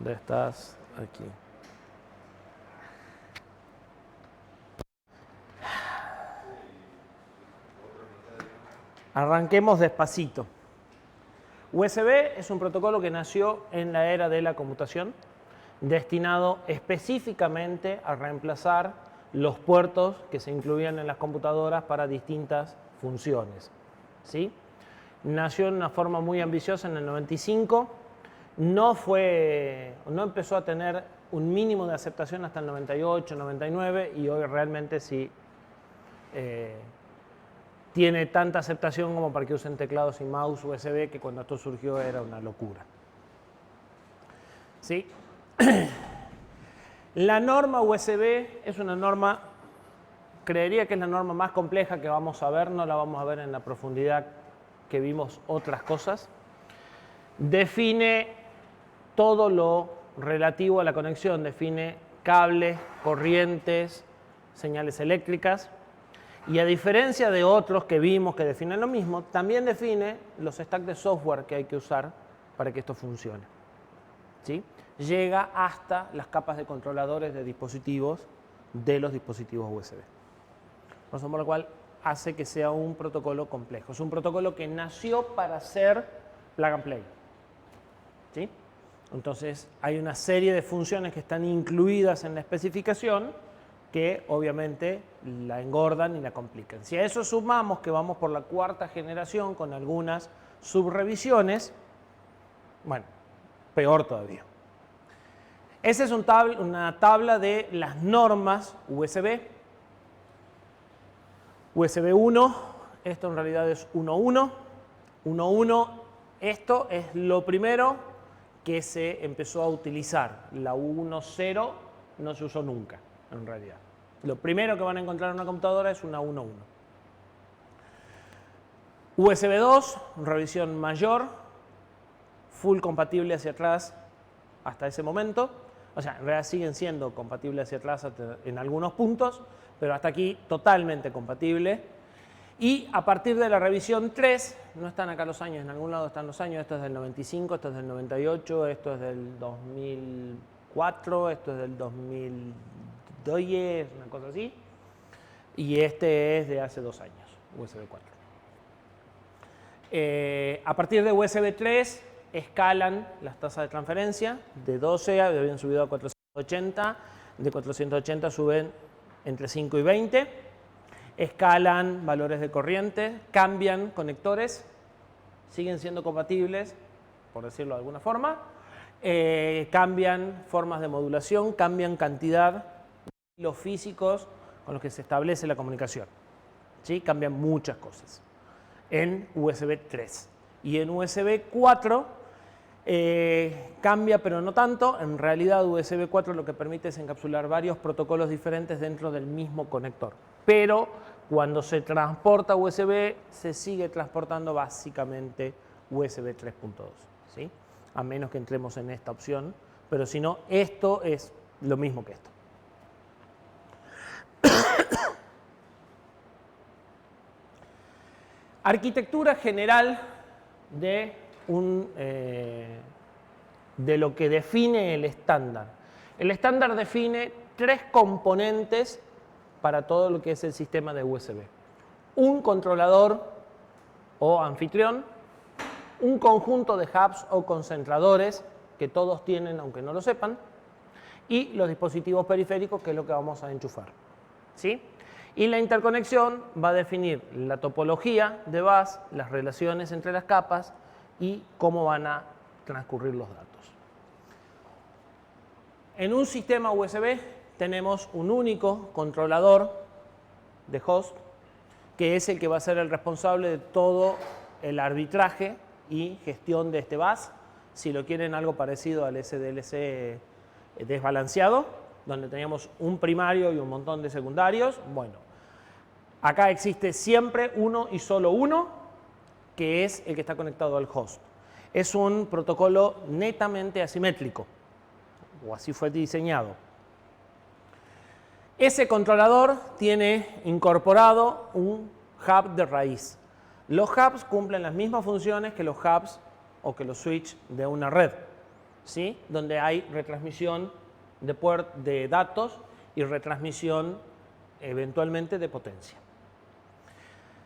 ¿Dónde estás? Aquí. Arranquemos despacito. USB es un protocolo que nació en la era de la computación, destinado específicamente a reemplazar los puertos que se incluían en las computadoras para distintas funciones. ¿Sí? Nació en una forma muy ambiciosa en el 95, no empezó a tener un mínimo de aceptación hasta el 98, 99 y hoy realmente sí tiene tanta aceptación como para que usen teclados y mouse USB, que cuando esto surgió era una locura. ¿Sí? La norma USB es una norma, creería que es la norma más compleja que vamos a ver, no la vamos a ver en la profundidad que vimos otras cosas. Define todo lo relativo a la conexión, define cables, corrientes, señales eléctricas. Y a diferencia de otros que vimos que definen lo mismo, también define los stacks de software que hay que usar para que esto funcione. ¿Sí? Llega hasta las capas de controladores de dispositivos de los dispositivos USB. Por lo cual hace que sea un protocolo complejo. Es un protocolo que nació para ser plug and play. ¿Sí? Entonces hay una serie de funciones que están incluidas en la especificación que obviamente la engordan y la complican. Si a eso sumamos que vamos por la cuarta generación con algunas subrevisiones, bueno, peor todavía. Esa es una tabla de las normas USB. USB 1, esto en realidad es 1.1. 1.1, esto es lo primero que se empezó a utilizar. La 1.0 no se usó nunca, en realidad. Lo primero que van a encontrar en una computadora es una 1.1. USB 2, revisión mayor, full compatible hacia atrás hasta ese momento. O sea, en realidad siguen siendo compatibles hacia atrás en algunos puntos, pero hasta aquí totalmente compatible. Y a partir de la revisión 3, no están acá los años, en algún lado están los años, esto es del 95, esto es del 98, esto es del 2004, esto es del 2010, una cosa así. Y este es de hace 2 años, USB 4. A partir de USB 3 escalan las tasas de transferencia, de 12 habían subido a 480, de 480 suben entre 5 y 20. Escalan valores de corriente, cambian conectores, siguen siendo compatibles, por decirlo de alguna forma, cambian formas de modulación, cambian cantidad de hilos físicos con los que se establece la comunicación. ¿Sí? Cambian muchas cosas en USB 3. Y en USB 4 cambia, pero no tanto. En realidad USB 4 lo que permite es encapsular varios protocolos diferentes dentro del mismo conector. Pero cuando se transporta USB, se sigue transportando básicamente USB 3.2. ¿Sí? A menos que entremos en esta opción. Pero si no, esto es lo mismo que esto. Arquitectura general de lo que define el estándar. El estándar define 3 componentes para todo lo que es el sistema de USB. Un controlador o anfitrión, un conjunto de hubs o concentradores que todos tienen aunque no lo sepan, y los dispositivos periféricos, que es lo que vamos a enchufar. ¿Sí? Y la interconexión va a definir la topología de bus, las relaciones entre las capas y cómo van a transcurrir los datos. En un sistema USB tenemos un único controlador de host, que es el que va a ser el responsable de todo el arbitraje y gestión de este bus. Si lo quieren algo parecido al SDLC desbalanceado, donde teníamos un primario y un montón de secundarios, bueno, acá existe siempre uno y solo uno, que es el que está conectado al host. Es un protocolo netamente asimétrico, o así fue diseñado. Ese controlador tiene incorporado un hub de raíz. Los hubs cumplen las mismas funciones que los hubs o que los switches de una red. ¿sí? Donde hay retransmisión de datos y retransmisión eventualmente de potencia.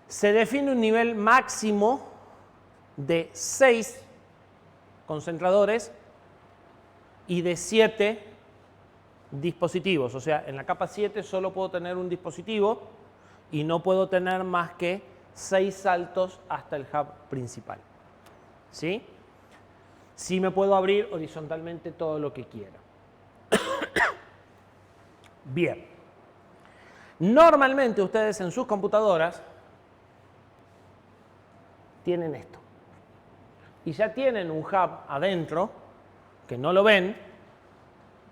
Se define un nivel máximo de 6 concentradores y de 7 dispositivos. O sea, en la capa 7 solo puedo tener un dispositivo y no puedo tener más que 6 saltos hasta el hub principal. ¿Sí? Sí me puedo abrir horizontalmente todo lo que quiera. Bien. Normalmente ustedes en sus computadoras tienen esto. Y ya tienen un hub adentro, que no lo ven.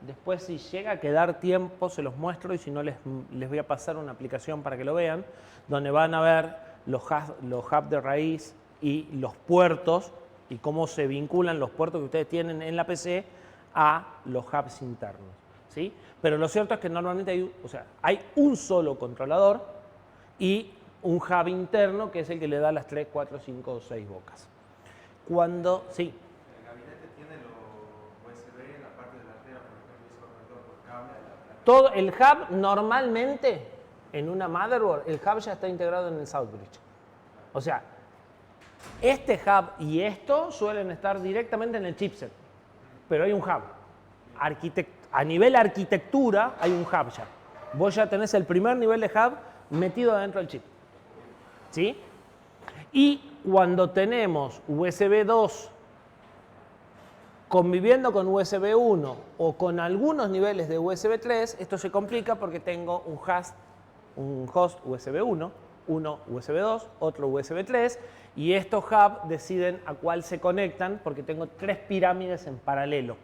Después, si llega a quedar tiempo, se los muestro y si no, les voy a pasar una aplicación para que lo vean, donde van a ver los hubs de raíz y los puertos y cómo se vinculan los puertos que ustedes tienen en la PC a los hubs internos, ¿sí? Pero lo cierto es que normalmente hay un solo controlador y un hub interno que es el que le da las 3, 4, 5 o 6 bocas. Sí. El gabinete tiene los USB en la parte delantera, por ejemplo, y se conecta por cable a la placa. Todo el hub normalmente en una motherboard, el hub ya está integrado en el Southbridge. O sea, este hub y esto suelen estar directamente en el chipset, pero hay un hub. A nivel arquitectura hay un hub ya. Vos ya tenés el primer nivel de hub metido dentro del chip. ¿Sí? Y cuando tenemos USB 2 conviviendo con USB 1 o con algunos niveles de USB 3, esto se complica porque tengo un host USB 1, uno USB 2, otro USB 3, y estos hubs deciden a cuál se conectan porque tengo 3 pirámides en paralelo.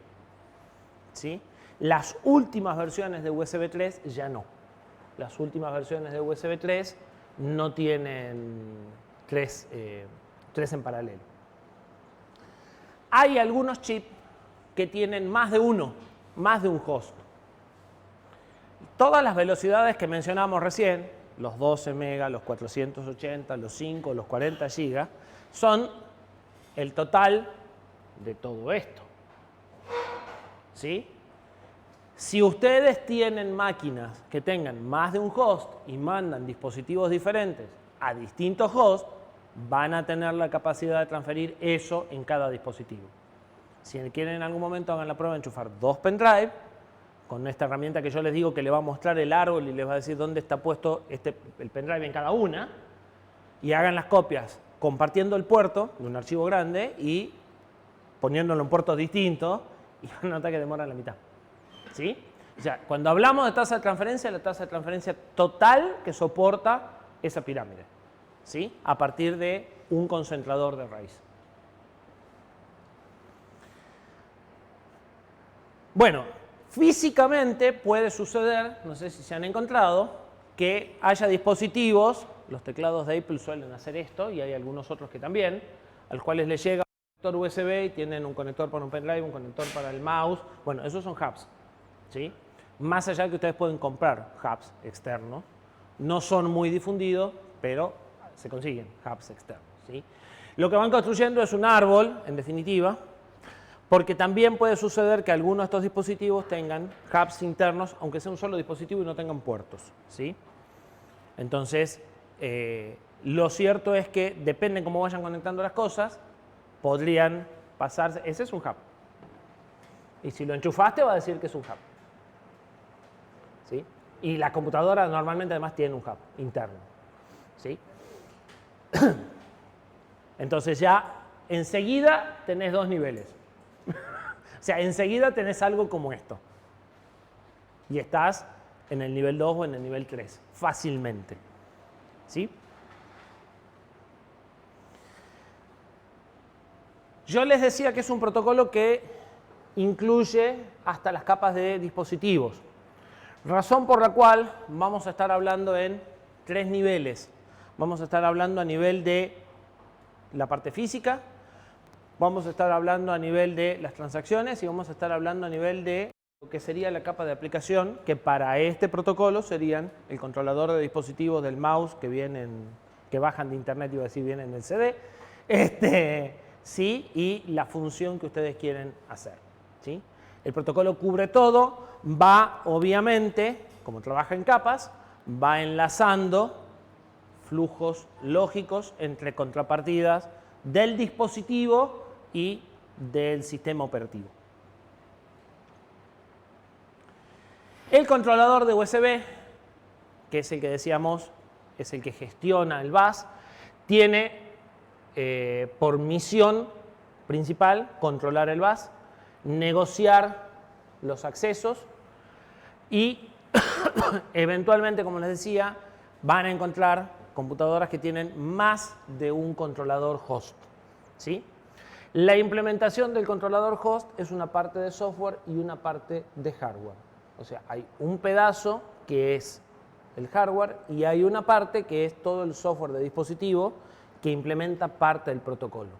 ¿Sí? Las últimas versiones de USB 3 ya no. Las últimas versiones de USB 3 no tienen 3 en paralelo. Hay algunos chips que tienen más de uno, más de un host. Todas las velocidades que mencionamos recién, los 12 megas, los 480, los 5, los 40 gigas, son el total de todo esto. ¿Sí? Si ustedes tienen máquinas que tengan más de un host y mandan dispositivos diferentes a distintos hosts, van a tener la capacidad de transferir eso en cada dispositivo. Si quieren en algún momento, hagan la prueba de enchufar 2 pendrive con esta herramienta que yo les digo que le va a mostrar el árbol y les va a decir dónde está puesto el pendrive en cada una, y hagan las copias compartiendo el puerto de un archivo grande y poniéndolo en puertos distintos, y van a notar que demoran la mitad. ¿Sí? O sea, cuando hablamos de tasa de transferencia, la tasa de transferencia total que soporta esa pirámide, ¿sí? A partir de un concentrador de raíz. Bueno, físicamente puede suceder, no sé si se han encontrado, que haya dispositivos, los teclados de Apple suelen hacer esto y hay algunos otros que también, a los cuales les llega un conector USB y tienen un conector para un pendrive, un conector para el mouse. Bueno, esos son hubs. ¿Sí? Más allá de que ustedes pueden comprar hubs externos, no son muy difundidos, pero se consiguen hubs externos. ¿Sí? Lo que van construyendo es un árbol, en definitiva, porque también puede suceder que algunos de estos dispositivos tengan hubs internos, aunque sea un solo dispositivo y no tengan puertos. ¿Sí? Entonces, lo cierto es que depende de cómo vayan conectando las cosas, podrían pasarse. Ese es un hub. Y si lo enchufaste, va a decir que es un hub. ¿Sí? Y la computadora normalmente además tiene un hub interno. ¿Sí? Entonces ya enseguida tenés 2 niveles. O sea, enseguida tenés algo como esto. Y estás en el nivel 2 o en el nivel 3, fácilmente. ¿Sí? Yo les decía que es un protocolo que incluye hasta las capas de dispositivos. Razón por la cual vamos a estar hablando en 3 niveles. Vamos a estar hablando a nivel de la parte física, vamos a estar hablando a nivel de las transacciones y vamos a estar hablando a nivel de lo que sería la capa de aplicación, que para este protocolo serían el controlador de dispositivos del mouse que bajan de internet, iba a decir vienen del CD, sí, y la función que ustedes quieren hacer. ¿sí? El protocolo cubre todo, va obviamente, como trabaja en capas, va enlazando flujos lógicos entre contrapartidas del dispositivo y del sistema operativo. El controlador de USB, que es el que decíamos, es el que gestiona el bus, tiene por misión principal controlar el bus, negociar los accesos y eventualmente, como les decía, van a encontrar computadoras que tienen más de un controlador host, ¿sí? La implementación del controlador host es una parte de software y una parte de hardware. O sea, hay un pedazo que es el hardware y hay una parte que es todo el software de dispositivo que implementa parte del protocolo,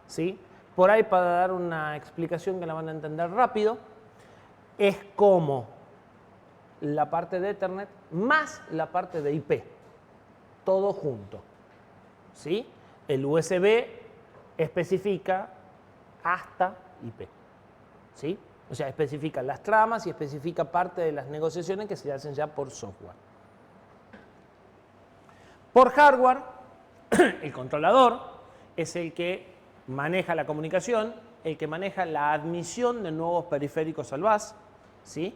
¿sí? Por ahí, para dar una explicación que la van a entender rápido, es como la parte de Ethernet más la parte de IP, todo junto, ¿sí? El USB especifica hasta IP, ¿sí? O sea, especifica las tramas y especifica parte de las negociaciones que se hacen ya por software. Por hardware, el controlador es el que maneja la comunicación, el que maneja la admisión de nuevos periféricos al bus, ¿sí?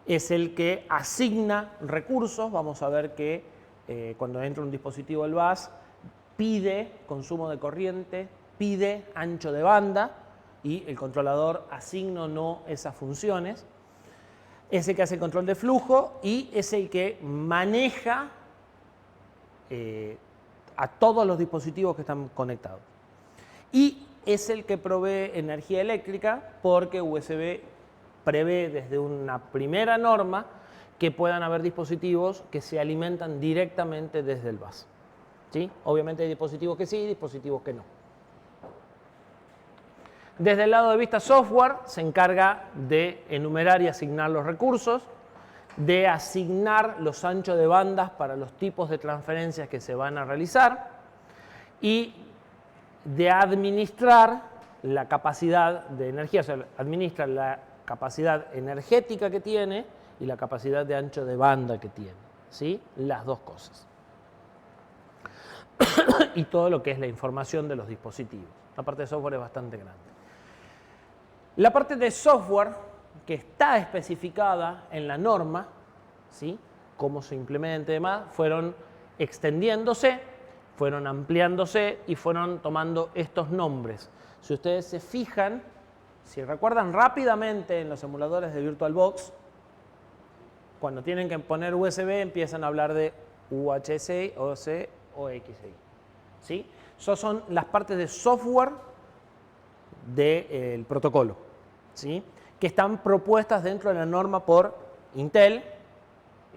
Es el que asigna recursos. Vamos a ver que cuando entra un dispositivo al bus, pide consumo de corriente, pide ancho de banda y el controlador asigna o no esas funciones. Es el que hace el control de flujo y es el que maneja a todos los dispositivos que están conectados. Y es el que provee energía eléctrica porque USB prevé desde una primera norma que puedan haber dispositivos que se alimentan directamente desde el bus, ¿sí? Obviamente hay dispositivos que sí y dispositivos que no. Desde el lado de vista software se encarga de enumerar y asignar los recursos, de asignar los anchos de bandas para los tipos de transferencias que se van a realizar y de administrar la capacidad de energía, o sea, administra la capacidad energética que tiene y la capacidad de ancho de banda que tiene, ¿sí? Las dos cosas. Y todo lo que es la información de los dispositivos. La parte de software es bastante grande. La parte de software que está especificada en la norma, ¿sí? Cómo se implementa y demás, fueron extendiéndose, fueron ampliándose y fueron tomando estos nombres. Si ustedes se fijan, si recuerdan rápidamente en los emuladores de VirtualBox, cuando tienen que poner USB empiezan a hablar de UHC, OC o XI, ¿sí? Esas son las partes de software del protocolo, ¿sí? Que están propuestas dentro de la norma por Intel,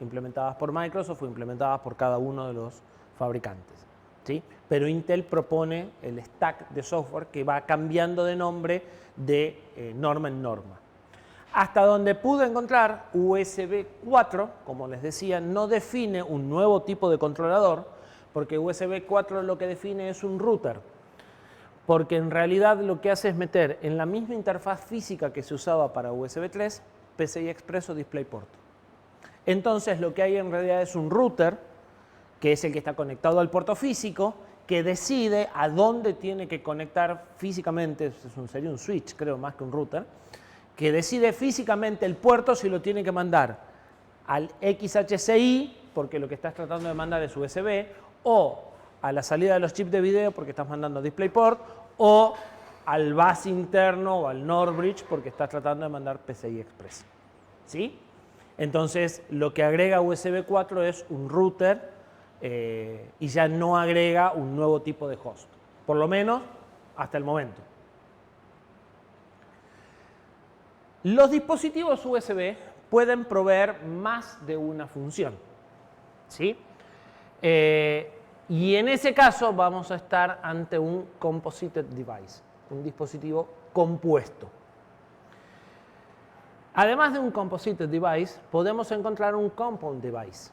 implementadas por Microsoft o implementadas por cada uno de los fabricantes, ¿sí? Pero Intel propone el stack de software que va cambiando de nombre de norma en norma. Hasta donde pude encontrar, USB 4, como les decía, no define un nuevo tipo de controlador, porque USB 4 lo que define es un router, porque en realidad lo que hace es meter en la misma interfaz física que se usaba para USB 3, PCI Express o DisplayPort. Entonces lo que hay en realidad es un router, que es el que está conectado al puerto físico, que decide a dónde tiene que conectar físicamente, sería un switch creo más que un router, que decide físicamente el puerto si lo tiene que mandar al XHCI, porque lo que estás tratando de mandar es USB, o a la salida de los chips de video porque estás mandando DisplayPort, o al bus interno o al NOR bridge porque estás tratando de mandar PCI Express, ¿sí? Entonces lo que agrega USB 4 es un router y ya no agrega un nuevo tipo de host, por lo menos hasta el momento. Los dispositivos USB pueden proveer más de una función, ¿sí? Y en ese caso vamos a estar ante un composited device, un dispositivo compuesto. Además de un composited device, podemos encontrar un compound device.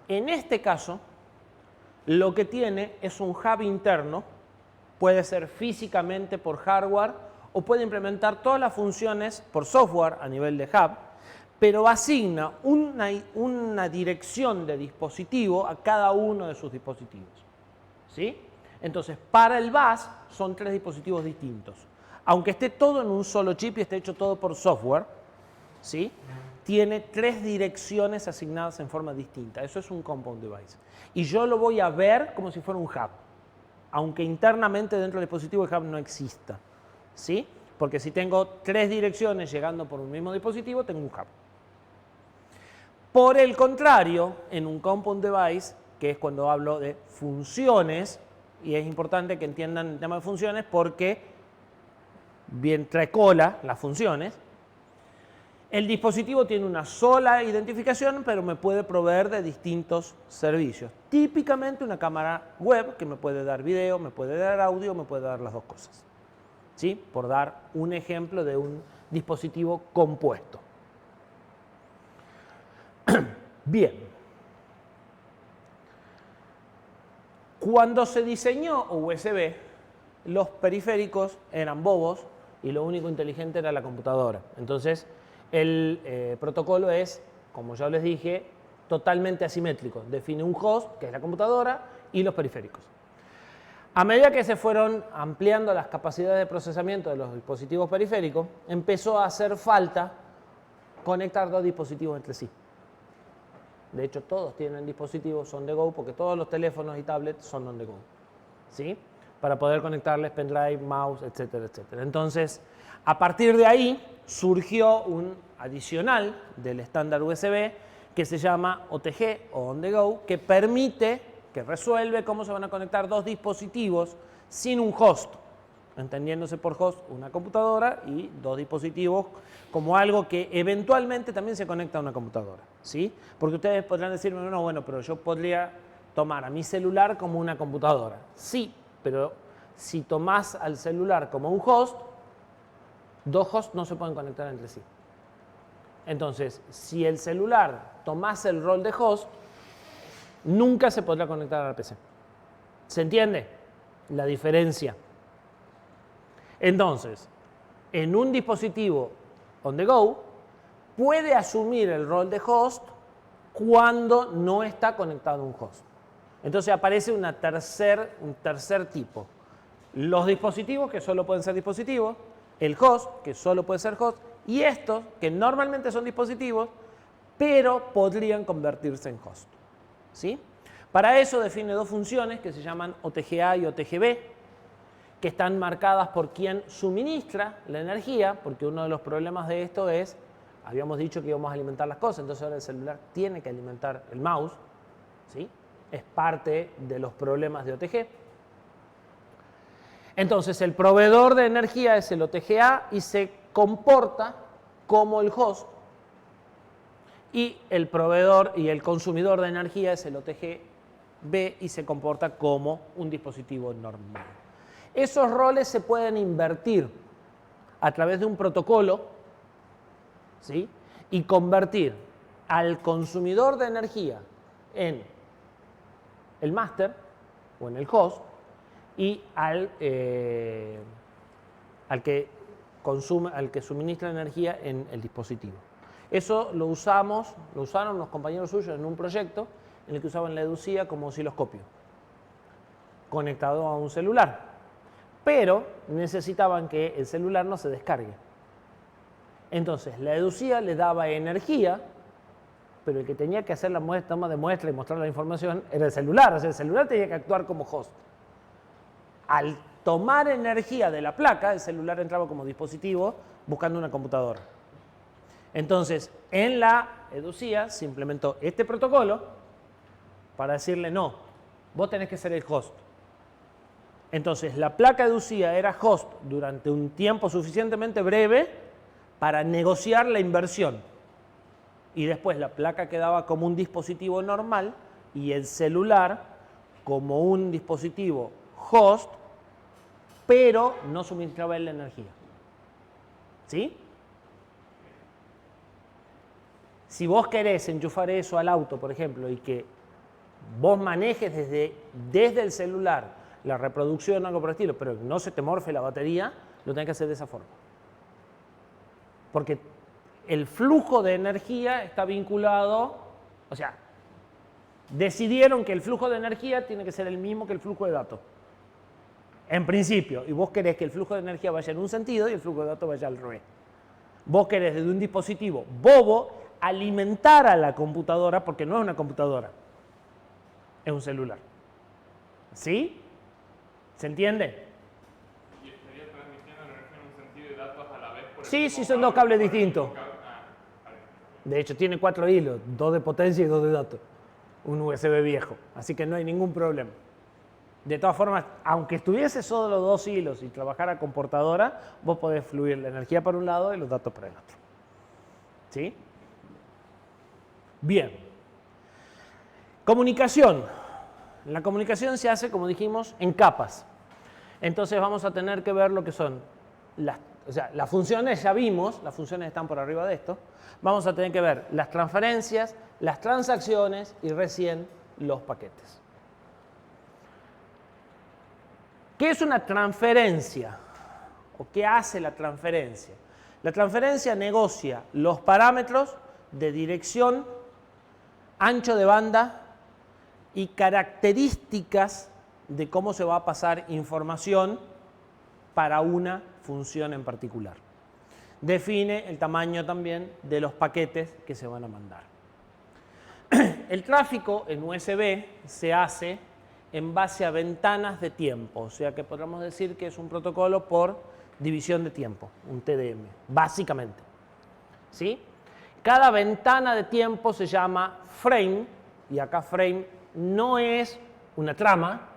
En este caso, lo que tiene es un hub interno, puede ser físicamente por hardware o puede implementar todas las funciones por software a nivel de hub, pero asigna una dirección de dispositivo a cada uno de sus dispositivos. ¿Sí? Entonces, para el bus son 3 dispositivos distintos. Aunque esté todo en un solo chip y esté hecho todo por software, ¿sí? Tiene 3 direcciones asignadas en forma distinta. Eso es un compound device. Y yo lo voy a ver como si fuera un hub, aunque internamente dentro del dispositivo el hub no exista. ¿Sí? Porque si tengo 3 direcciones llegando por un mismo dispositivo, tengo un hub. Por el contrario, en un compound device, que es cuando hablo de funciones, y es importante que entiendan el tema de funciones porque bien trae cola las funciones, el dispositivo tiene una sola identificación, pero me puede proveer de distintos servicios. Típicamente una cámara web que me puede dar video, me puede dar audio, me puede dar las dos cosas. ¿Sí? Por dar un ejemplo de un dispositivo compuesto. Bien. Cuando se diseñó USB, los periféricos eran bobos y lo único inteligente era la computadora. Entonces, el protocolo es, como ya les dije, totalmente asimétrico. Define un host, que es la computadora, y los periféricos. A medida que se fueron ampliando las capacidades de procesamiento de los dispositivos periféricos, empezó a hacer falta conectar 2 dispositivos entre sí. De hecho, todos tienen dispositivos on the go porque todos los teléfonos y tablets son on the go. ¿Sí? Para poder conectarles pendrive, mouse, etcétera, etcétera. Entonces, a partir de ahí surgió un adicional del estándar USB que se llama OTG o on the go, que permite, que resuelve cómo se van a conectar 2 dispositivos sin un host. Entendiéndose por host una computadora y 2 dispositivos como algo que eventualmente también se conecta a una computadora. ¿Sí? Porque ustedes podrán decirme, no, bueno, pero yo podría tomar a mi celular como una computadora. Sí, pero si tomás al celular como un host, 2 hosts no se pueden conectar entre sí. Entonces, si el celular tomase el rol de host, nunca se podrá conectar a la PC. ¿Se entiende la diferencia? Entonces, en un dispositivo on the go, puede asumir el rol de host cuando no está conectado a un host. Entonces aparece un tercer tipo. Los dispositivos, que solo pueden ser dispositivos, el host, que solo puede ser host, y estos, que normalmente son dispositivos, pero podrían convertirse en host. ¿Sí? Para eso define 2 funciones que se llaman OTGA y OTGB, que están marcadas por quien suministra la energía, porque uno de los problemas de esto es, habíamos dicho que íbamos a alimentar las cosas, entonces ahora el celular tiene que alimentar el mouse, ¿sí? Es parte de los problemas de OTG. Entonces el proveedor de energía es el OTGA y se comporta como el host, y el proveedor y el consumidor de energía es el OTGB y se comporta como un dispositivo normal. Esos roles se pueden invertir a través de un protocolo, ¿sí? Y convertir al consumidor de energía en el máster o en el host y al que suministra energía en el dispositivo. Eso lo usaron los compañeros suyos en un proyecto en el que usaban la educía como osciloscopio conectado a un celular. Pero necesitaban que el celular no se descargue. Entonces, la educía le daba energía, pero el que tenía que hacer la toma de muestra y mostrar la información era el celular. O sea, el celular tenía que actuar como host. Al tomar energía de la placa, el celular entraba como dispositivo buscando una computadora. Entonces, en la educía se implementó este protocolo para decirle, no, vos tenés que ser el host. Entonces, la placa educía era host durante un tiempo suficientemente breve para negociar la inversión. Y después la placa quedaba como un dispositivo normal y el celular como un dispositivo host, pero no suministraba la energía. ¿Sí? Si vos querés enchufar eso al auto, por ejemplo, y que vos manejes desde el celular la reproducción o algo por el estilo, pero no se te morfe la batería, lo tenés que hacer de esa forma. Porque el flujo de energía está vinculado, o sea, decidieron que el flujo de energía tiene que ser el mismo que el flujo de datos. En principio, y vos querés que el flujo de energía vaya en un sentido y el flujo de datos vaya al revés. Vos querés desde un dispositivo bobo alimentar a la computadora, porque no es una computadora, es un celular. ¿Sí? ¿Se entiende? ¿Y estaría transmitiendo energía en un sentido y datos a la vez? Sí, sí, son dos cables distintos. De hecho, tiene 4 hilos, 2 de potencia y 2 de datos. Un USB viejo, así que no hay ningún problema. De todas formas, aunque estuviese solo 2 hilos y trabajara con portadora, vos podés fluir la energía para un lado y los datos para el otro. ¿Sí? Bien. Comunicación. La comunicación se hace, como dijimos, en capas. Entonces vamos a tener que ver lo que son las funciones, ya vimos, las funciones están por arriba de esto. Vamos a tener que ver las transferencias, las transacciones y recién los paquetes. ¿Qué es una transferencia? ¿O qué hace la transferencia? La transferencia negocia los parámetros de dirección, ancho de banda y características de cómo se va a pasar información para una función en particular. Define el tamaño también de los paquetes que se van a mandar. El tráfico en USB se hace en base a ventanas de tiempo, o sea que podríamos decir que es un protocolo por división de tiempo, un TDM, básicamente. ¿Sí? Cada ventana de tiempo se llama frame, y acá frame no es una trama,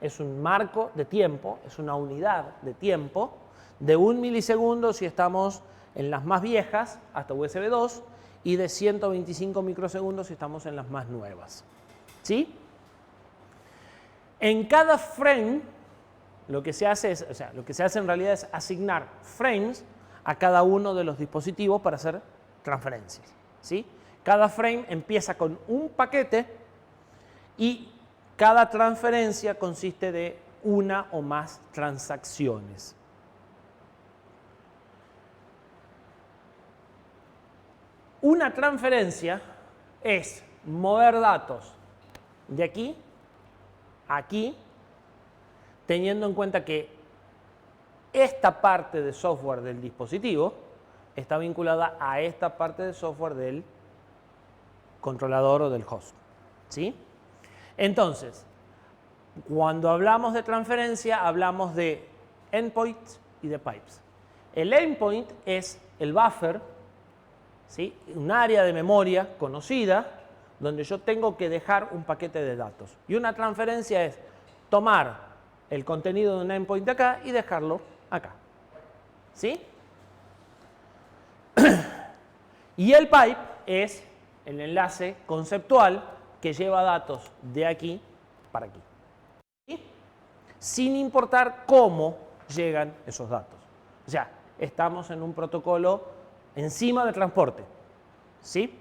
es un marco de tiempo, es una unidad de tiempo de 1 milisegundo si estamos en las más viejas, hasta USB 2, y de 125 microsegundos si estamos en las más nuevas. ¿Sí? En cada frame, lo que se hace en realidad es asignar frames a cada uno de los dispositivos para hacer transferencias. ¿Sí? Cada frame empieza con un paquete y cada transferencia consiste de una o más transacciones. Una transferencia es mover datos de aquí a aquí, teniendo en cuenta que esta parte de software del dispositivo está vinculada a esta parte de software del controlador o del host. ¿Sí? Entonces, cuando hablamos de transferencia, hablamos de endpoints y de pipes. El endpoint es el buffer, ¿sí? Un área de memoria conocida donde yo tengo que dejar un paquete de datos. Y una transferencia es tomar el contenido de un endpoint de acá y dejarlo acá. ¿Sí? Y el pipe es el enlace conceptual que lleva datos de aquí para aquí. ¿Sí? Sin importar cómo llegan esos datos. O sea, estamos en un protocolo encima de transporte. ¿Sí?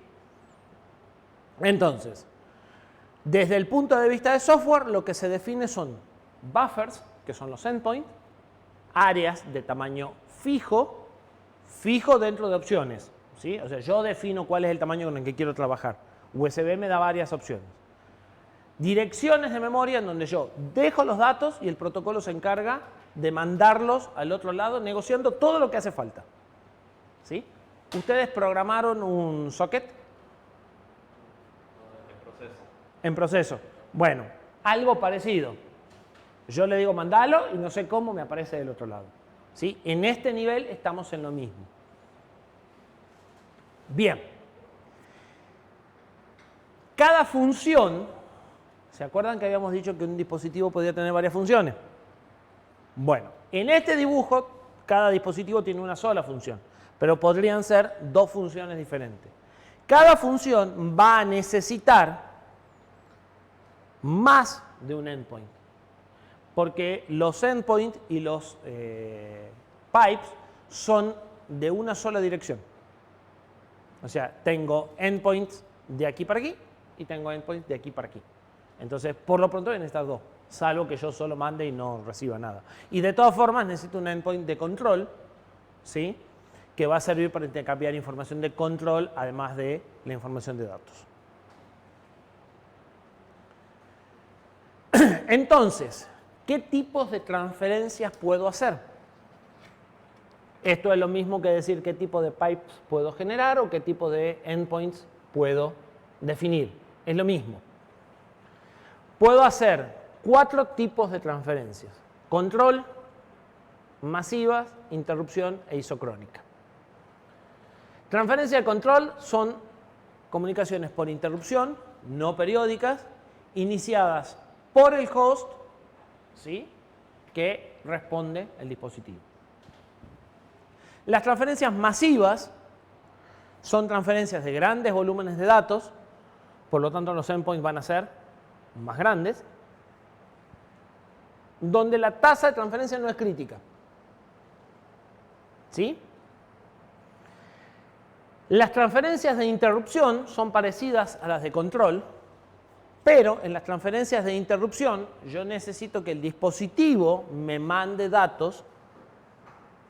Entonces, desde el punto de vista de software, lo que se define son buffers, que son los endpoints, áreas de tamaño fijo dentro de opciones. ¿Sí? O sea, yo defino cuál es el tamaño con el que quiero trabajar. USB me da varias opciones. Direcciones de memoria en donde yo dejo los datos y el protocolo se encarga de mandarlos al otro lado, negociando todo lo que hace falta. ¿Sí? ¿Ustedes programaron un socket? En proceso. Bueno, algo parecido. Yo le digo mandalo y no sé cómo me aparece del otro lado. ¿Sí? En este nivel estamos en lo mismo. Bien. Cada función, ¿se acuerdan que habíamos dicho que un dispositivo podía tener varias funciones? Bueno, en este dibujo cada dispositivo tiene una sola función, pero podrían ser dos funciones diferentes. Cada función va a necesitar más de un endpoint, porque los endpoints y los pipes son de una sola dirección. O sea, tengo endpoints de aquí para aquí y tengo endpoints de aquí para aquí. Entonces, por lo pronto, en estas dos. salvo que yo solo mande y no reciba nada. Y de todas formas necesito un endpoint de control, ¿sí?, que va a servir para intercambiar información de control, además de la información de datos. Entonces, ¿qué tipos de transferencias puedo hacer? Esto es lo mismo que decir qué tipo de pipes puedo generar o qué tipo de endpoints puedo definir. Es lo mismo. Puedo hacer 4 tipos de transferencias: control, masivas, interrupción e isocrónica. Transferencia de control son comunicaciones por interrupción, no periódicas, iniciadas por el host, ¿sí?, que responde el dispositivo. Las transferencias masivas son transferencias de grandes volúmenes de datos, por lo tanto los endpoints van a ser más grandes, donde la tasa de transferencia no es crítica. ¿Sí? Las transferencias de interrupción son parecidas a las de control, pero en las transferencias de interrupción yo necesito que el dispositivo me mande datos,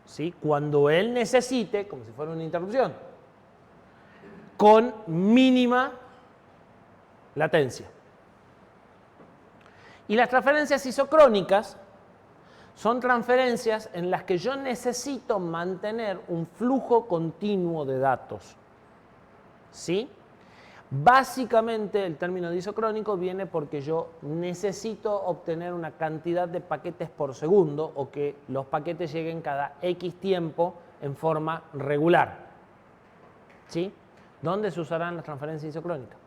¿sí?, cuando él necesite, como si fuera una interrupción, con mínima latencia. Y las transferencias isocrónicas son transferencias en las que yo necesito mantener un flujo continuo de datos. ¿Sí? Básicamente el término de isocrónico viene porque yo necesito obtener una cantidad de paquetes por segundo o que los paquetes lleguen cada X tiempo en forma regular. ¿Sí? ¿Dónde se usarán las transferencias isocrónicas?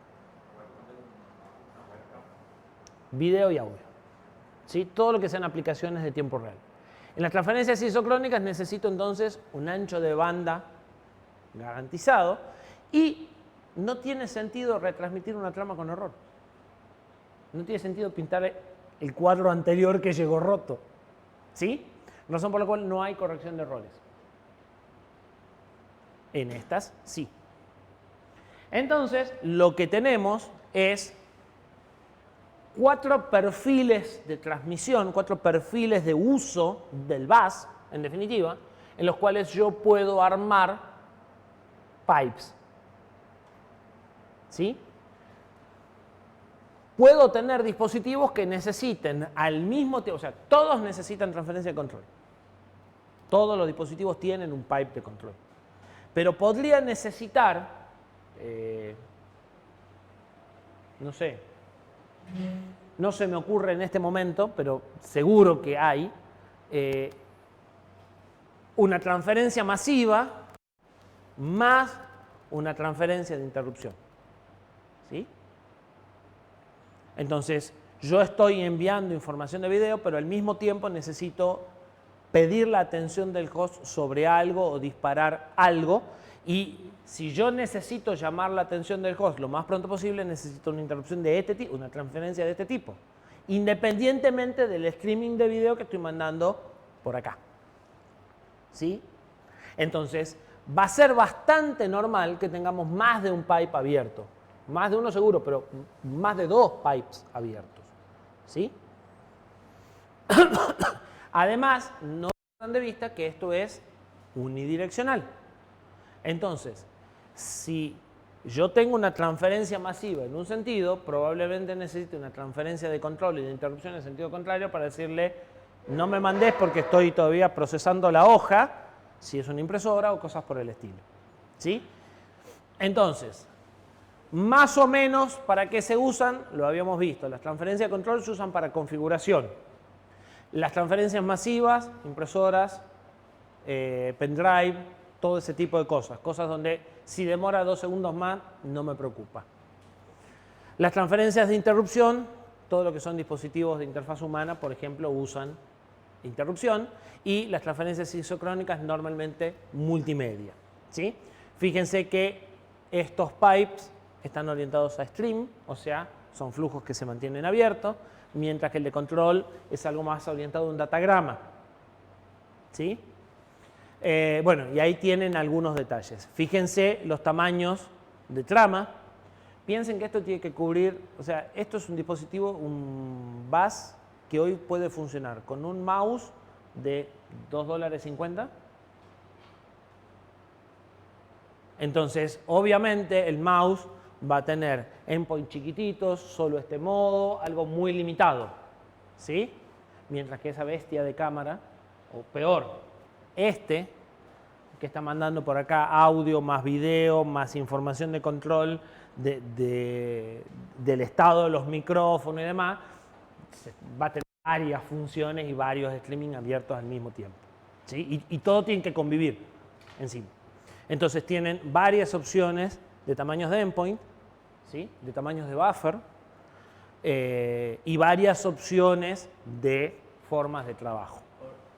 Video y audio. ¿Sí? Todo lo que sean aplicaciones de tiempo real. En las transferencias isocrónicas necesito entonces un ancho de banda garantizado y no tiene sentido retransmitir una trama con error. No tiene sentido pintar el cuadro anterior que llegó roto. ¿Sí? Razón por la cual no hay corrección de errores. En estas sí. Entonces, lo que tenemos es 4 perfiles de transmisión, 4 perfiles de uso del bus, en definitiva, en los cuales yo puedo armar pipes. ¿Sí? Puedo tener dispositivos que necesiten al mismo tiempo, o sea, todos necesitan transferencia de control. Todos los dispositivos tienen un pipe de control. Pero podría necesitar, no sé, no se me ocurre en este momento, pero seguro que hay, una transferencia masiva más una transferencia de interrupción. ¿Sí? Entonces, yo estoy enviando información de video, pero al mismo tiempo necesito pedir la atención del host sobre algo o disparar algo. Y si yo necesito llamar la atención del host lo más pronto posible, necesito una interrupción de este tipo, una transferencia de este tipo, independientemente del streaming de video que estoy mandando por acá. ¿Sí? Entonces, va a ser bastante normal que tengamos más de un pipe abierto. Más de uno seguro, pero más de 2 pipes abiertos. ¿Sí? Además, no pierdan de vista que esto es unidireccional. Entonces, si yo tengo una transferencia masiva en un sentido, probablemente necesite una transferencia de control y de interrupción en sentido contrario para decirle no me mandes porque estoy todavía procesando la hoja, si es una impresora o cosas por el estilo. ¿Sí? Entonces, más o menos, ¿para qué se usan? Lo habíamos visto. Las transferencias de control se usan para configuración. Las transferencias masivas, impresoras, pendrive, todo ese tipo de cosas. Cosas donde si demora 2 segundos más, no me preocupa. Las transferencias de interrupción, todo lo que son dispositivos de interfaz humana, por ejemplo, usan interrupción. Y las transferencias isocrónicas, normalmente multimedia. ¿Sí? Fíjense que estos pipes están orientados a stream, o sea, son flujos que se mantienen abiertos, mientras que el de control es algo más orientado a un datagrama. ¿Sí? Bueno, y ahí tienen algunos detalles. Fíjense los tamaños de trama. Piensen que esto tiene que cubrir, o sea, esto es un dispositivo, un bus que hoy puede funcionar con un mouse de $2.50. Entonces, obviamente, el mouse va a tener endpoints chiquititos, solo este modo, algo muy limitado, ¿sí? Mientras que esa bestia de cámara, o peor, que está mandando por acá audio, más video, más información de control del estado de los micrófonos y demás, va a tener varias funciones y varios streaming abiertos al mismo tiempo, ¿sí? Y todo tiene que convivir encima. Entonces tienen varias opciones de tamaños de endpoint, ¿sí? De tamaños de buffer, y varias opciones de formas de trabajo.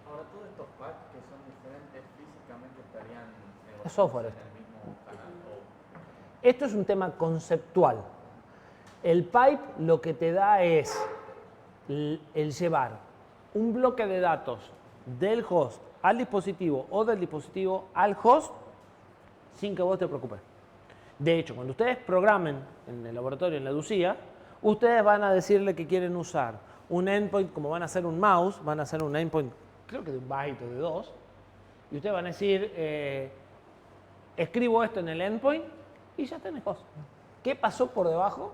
Ahora, todos estos packs que son diferentes físicamente estarían Es software en esto. el mismo canal. Esto es un tema conceptual. El pipe lo que te da es el llevar un bloque de datos del host al dispositivo o del dispositivo al host sin que vos te preocupes. De hecho, cuando ustedes programen en el laboratorio, en la Ducía, ustedes van a decirle que quieren usar un endpoint, como van a hacer un mouse, van a hacer un endpoint, creo que de 1 byte o de 2, y ustedes van a decir, escribo esto en el endpoint y ya tenés host. ¿Qué pasó por debajo?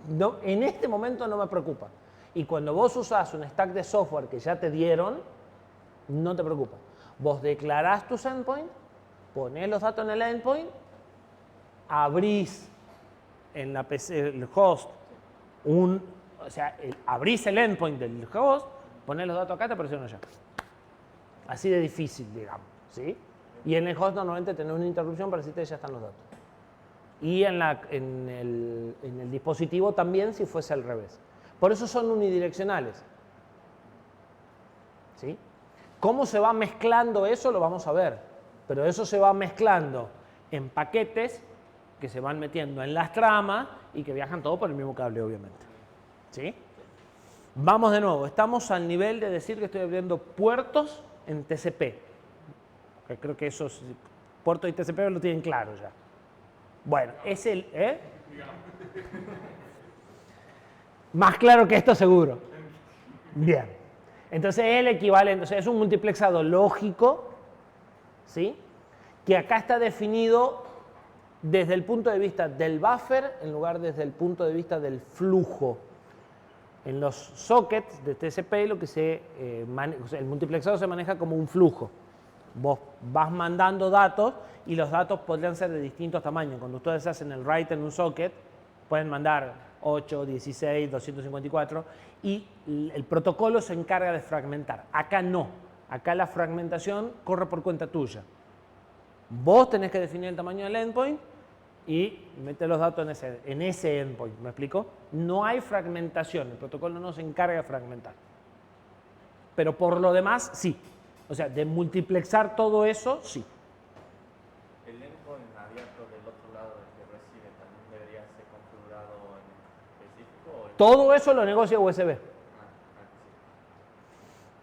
No, en este momento no me preocupa. Y cuando vos usás un stack de software que ya te dieron, no te preocupa. Vos declarás tus endpoints, ponés los datos en el endpoint, abrís en la PC, el host, abrís el endpoint del host, ponés los datos acá, te aparecieron allá. Así de difícil, digamos, ¿sí? Y en el host normalmente tenés una interrupción para decirte que ya están los datos. Y en el dispositivo también si fuese al revés. Por eso son unidireccionales, ¿sí? ¿Cómo se va mezclando eso? Lo vamos a ver. Pero eso se va mezclando en paquetes que se van metiendo en las tramas y que viajan todo por el mismo cable, obviamente, ¿sí? Vamos de nuevo. Estamos al nivel de decir que estoy abriendo puertos en TCP. Que creo que esos puertos y TCP lo tienen claro ya. Bueno, es el... Más claro que esto seguro. Bien. Entonces el equivalente, o sea, es un multiplexado lógico, ¿sí? Que acá está definido desde el punto de vista del buffer en lugar desde el punto de vista del flujo. En los sockets de TCP lo que el multiplexado se maneja como un flujo. Vos vas mandando datos y los datos podrían ser de distintos tamaños. Cuando ustedes hacen el write en un socket, pueden mandar 8, 16, 254 y el protocolo se encarga de fragmentar. Acá no. Acá la fragmentación corre por cuenta tuya. Vos tenés que definir el tamaño del endpoint y meter los datos en ese endpoint. ¿Me explico? No hay fragmentación. El protocolo no se encarga de fragmentar. Pero por lo demás, sí. O sea, de multiplexar todo eso, sí. El endpoint abierto del otro lado del que recibe también debería ser configurado en específico. Todo eso lo negocia USB.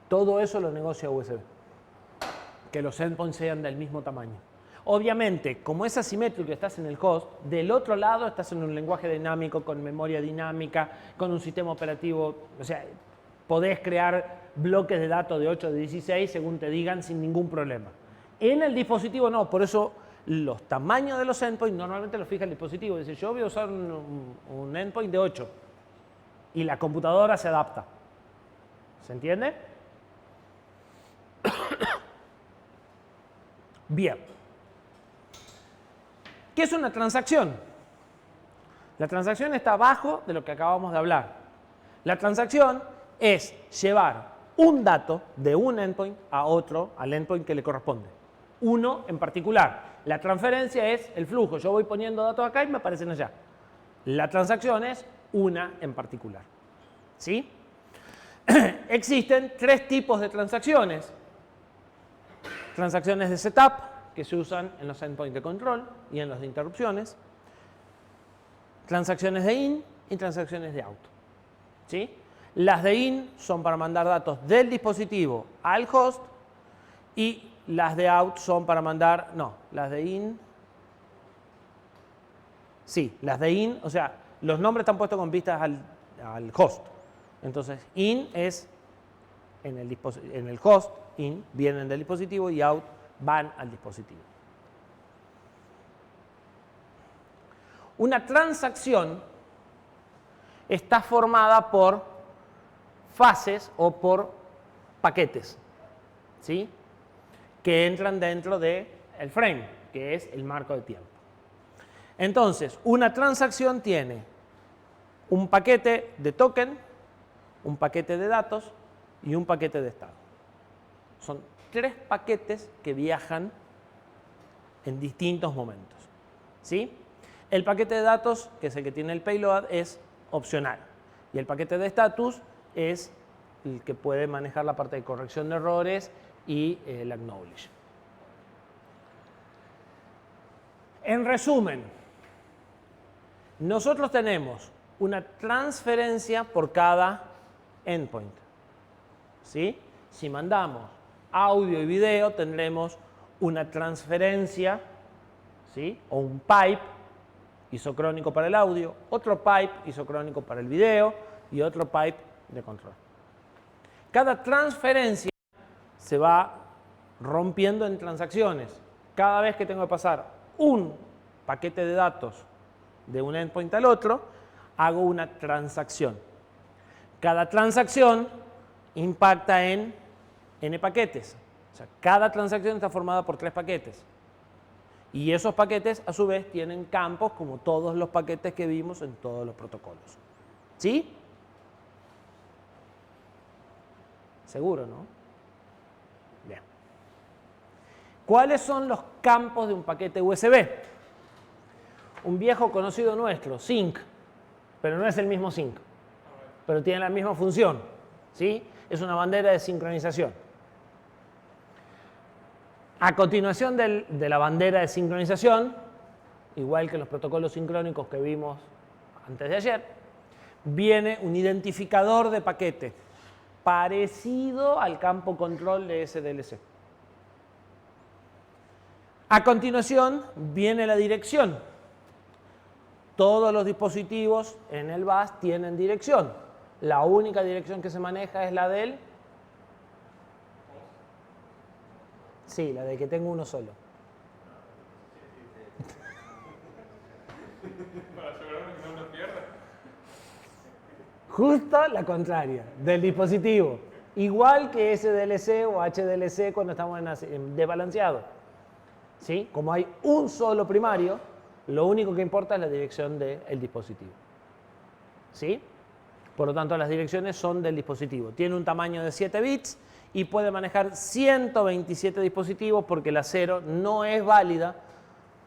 Todo eso lo negocia USB. Que los endpoints sean del mismo tamaño. Obviamente, como es asimétrico y estás en el host, del otro lado estás en un lenguaje dinámico, con memoria dinámica, con un sistema operativo. O sea, podés crear bloques de datos de 8 o de 16 según te digan sin ningún problema. En el dispositivo no, por eso los tamaños de los endpoints normalmente los fija el dispositivo. Dice, yo voy a usar un endpoint de 8 y la computadora se adapta. ¿Se entiende? Bien. ¿Qué es una transacción? La transacción está abajo de lo que acabamos de hablar. La transacción es llevar un dato de un endpoint a otro, al endpoint que le corresponde. Uno en particular. La transferencia es el flujo. Yo voy poniendo datos acá y me aparecen allá. La transacción es una en particular. ¿Sí? Existen 3 tipos de transacciones. Transacciones de setup, que se usan en los endpoints de control y en los de interrupciones. Transacciones de in y transacciones de out. ¿Sí? Las de in son para mandar datos del dispositivo al host y las de out son para mandar, no, las de in, sí, las de in, o sea, los nombres están puestos con vistas al host. Entonces, in es en el host, in vienen del dispositivo y out van al dispositivo. Una transacción está formada por fases o por paquetes, ¿sí? Que entran dentro del frame, que es el marco de tiempo. Entonces, una transacción tiene un paquete de token, un paquete de datos y un paquete de estado. Son 3 paquetes que viajan en distintos momentos, ¿sí? El paquete de datos, que es el que tiene el payload, es opcional. Y el paquete de status es el que puede manejar la parte de corrección de errores y el acknowledge. En resumen, nosotros tenemos una transferencia por cada endpoint, ¿sí? Si mandamos audio y video, tendremos una transferencia, ¿sí? O un pipe isocrónico para el audio, otro pipe isocrónico para el video y otro pipe de control. Cada transferencia se va rompiendo en transacciones. Cada vez que tengo que pasar un paquete de datos de un endpoint al otro, hago una transacción. Cada transacción impacta en n paquetes. O sea, cada transacción está formada por 3 paquetes. Y esos paquetes, a su vez, tienen campos como todos los paquetes que vimos en todos los protocolos. ¿Sí? Seguro, ¿no? Bien. ¿Cuáles son los campos de un paquete USB? Un viejo conocido nuestro, sync, pero no es el mismo sync, pero tiene la misma función, ¿sí? Es una bandera de sincronización. A continuación de la bandera de sincronización, igual que los protocolos sincrónicos que vimos antes de ayer, viene un identificador de paquete parecido al campo control de SDLC. A continuación viene la dirección. Todos los dispositivos en el bus tienen dirección. La única dirección que se maneja es la del... Sí, la de que tengo uno solo. Para asegurarme que no me pierda. Justo la contraria, del dispositivo. Igual que SDLC o HDLC cuando estamos en desbalanceado. ¿Sí? Como hay un solo primario, lo único que importa es la dirección del dispositivo. ¿Sí? Por lo tanto, las direcciones son del dispositivo. Tiene un tamaño de 7 bits y puede manejar 127 dispositivos porque la 0 no es válida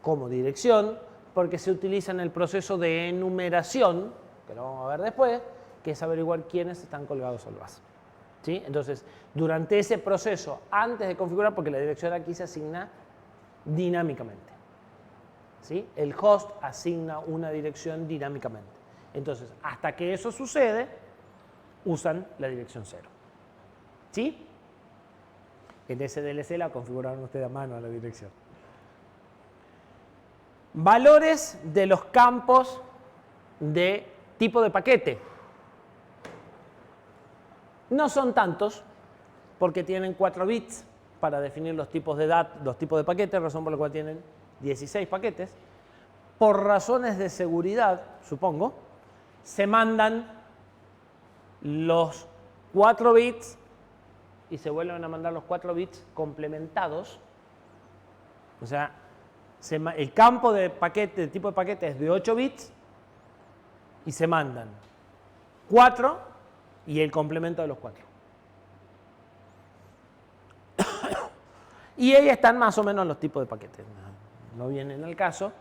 como dirección porque se utiliza en el proceso de enumeración, que lo vamos a ver después, que es averiguar quiénes están colgados al bus. ¿Sí? Entonces, durante ese proceso, antes de configurar, porque la dirección aquí se asigna dinámicamente. ¿Sí? El host asigna una dirección dinámicamente. Entonces, hasta que eso sucede, usan la dirección 0. ¿Sí? En SDLC la configuraron ustedes a mano a la dirección. Valores de los campos de tipo de paquete. No son tantos, porque tienen 4 bits para definir los tipos de paquetes, razón por la cual tienen 16 paquetes. Por razones de seguridad, supongo, se mandan los 4 bits y se vuelven a mandar los 4 bits complementados. O sea, el campo de paquete, de tipo de paquete es de 8 bits y se mandan 4 y el complemento de los 4. Y ahí están más o menos los tipos de paquetes. No vienen al caso,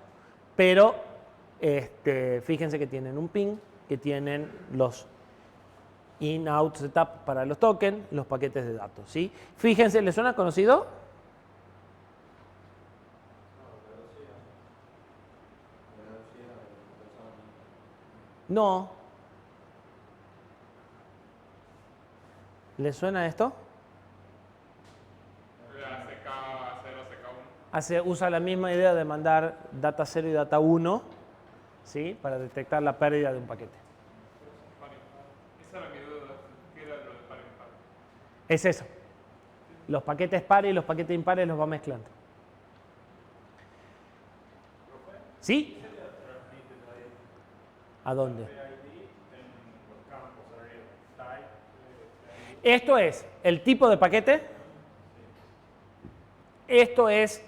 pero fíjense que tienen un ping, que tienen los in, out, setup para los tokens, los paquetes de datos. ¿Sí? Fíjense, ¿les suena conocido? No. ¿Les suena esto? Usa la misma idea de mandar data 0 y data 1, ¿sí? Para detectar la pérdida de un paquete. Esa era mi duda, ¿qué era lo de par impar? Es eso. Los paquetes pares y los paquetes impares los va mezclando. ¿Sí? ¿A dónde? Esto es el tipo de paquete. Esto es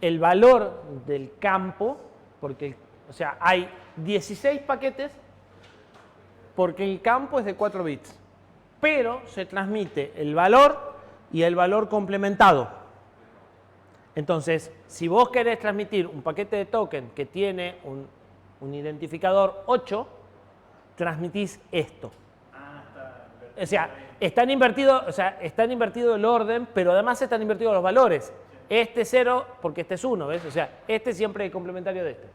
el valor del campo, porque, o sea, hay 16 paquetes porque el campo es de 4 bits, pero se transmite el valor y el valor complementado. Entonces, si vos querés transmitir un paquete de token que tiene un identificador 8, transmitís esto. O sea, están invertido el orden, pero además están invertidos los valores. Este es 0 porque este es 1, ¿ves? O sea, este siempre es complementario de este.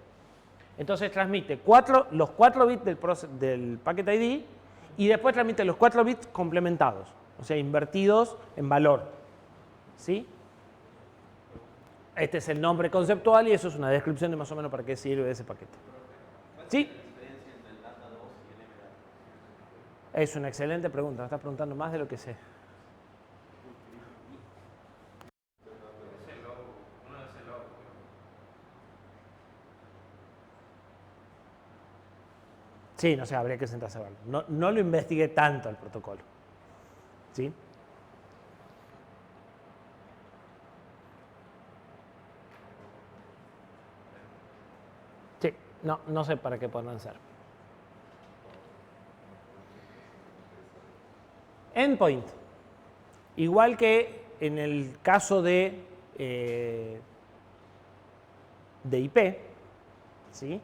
Entonces transmite los 4 bits del packet ID y después transmite los 4 bits complementados, o sea, invertidos en valor. ¿Sí? Este es el nombre conceptual y eso es una descripción de más o menos para qué sirve ese paquete. ¿Sí? Es una excelente pregunta, me estás preguntando más de lo que sé. Sí, no sé, habría que sentarse a verlo. No lo investigué tanto el protocolo. ¿Sí? Sí, no sé para qué pueden ser. Endpoint. Igual que en el caso de IP, ¿sí?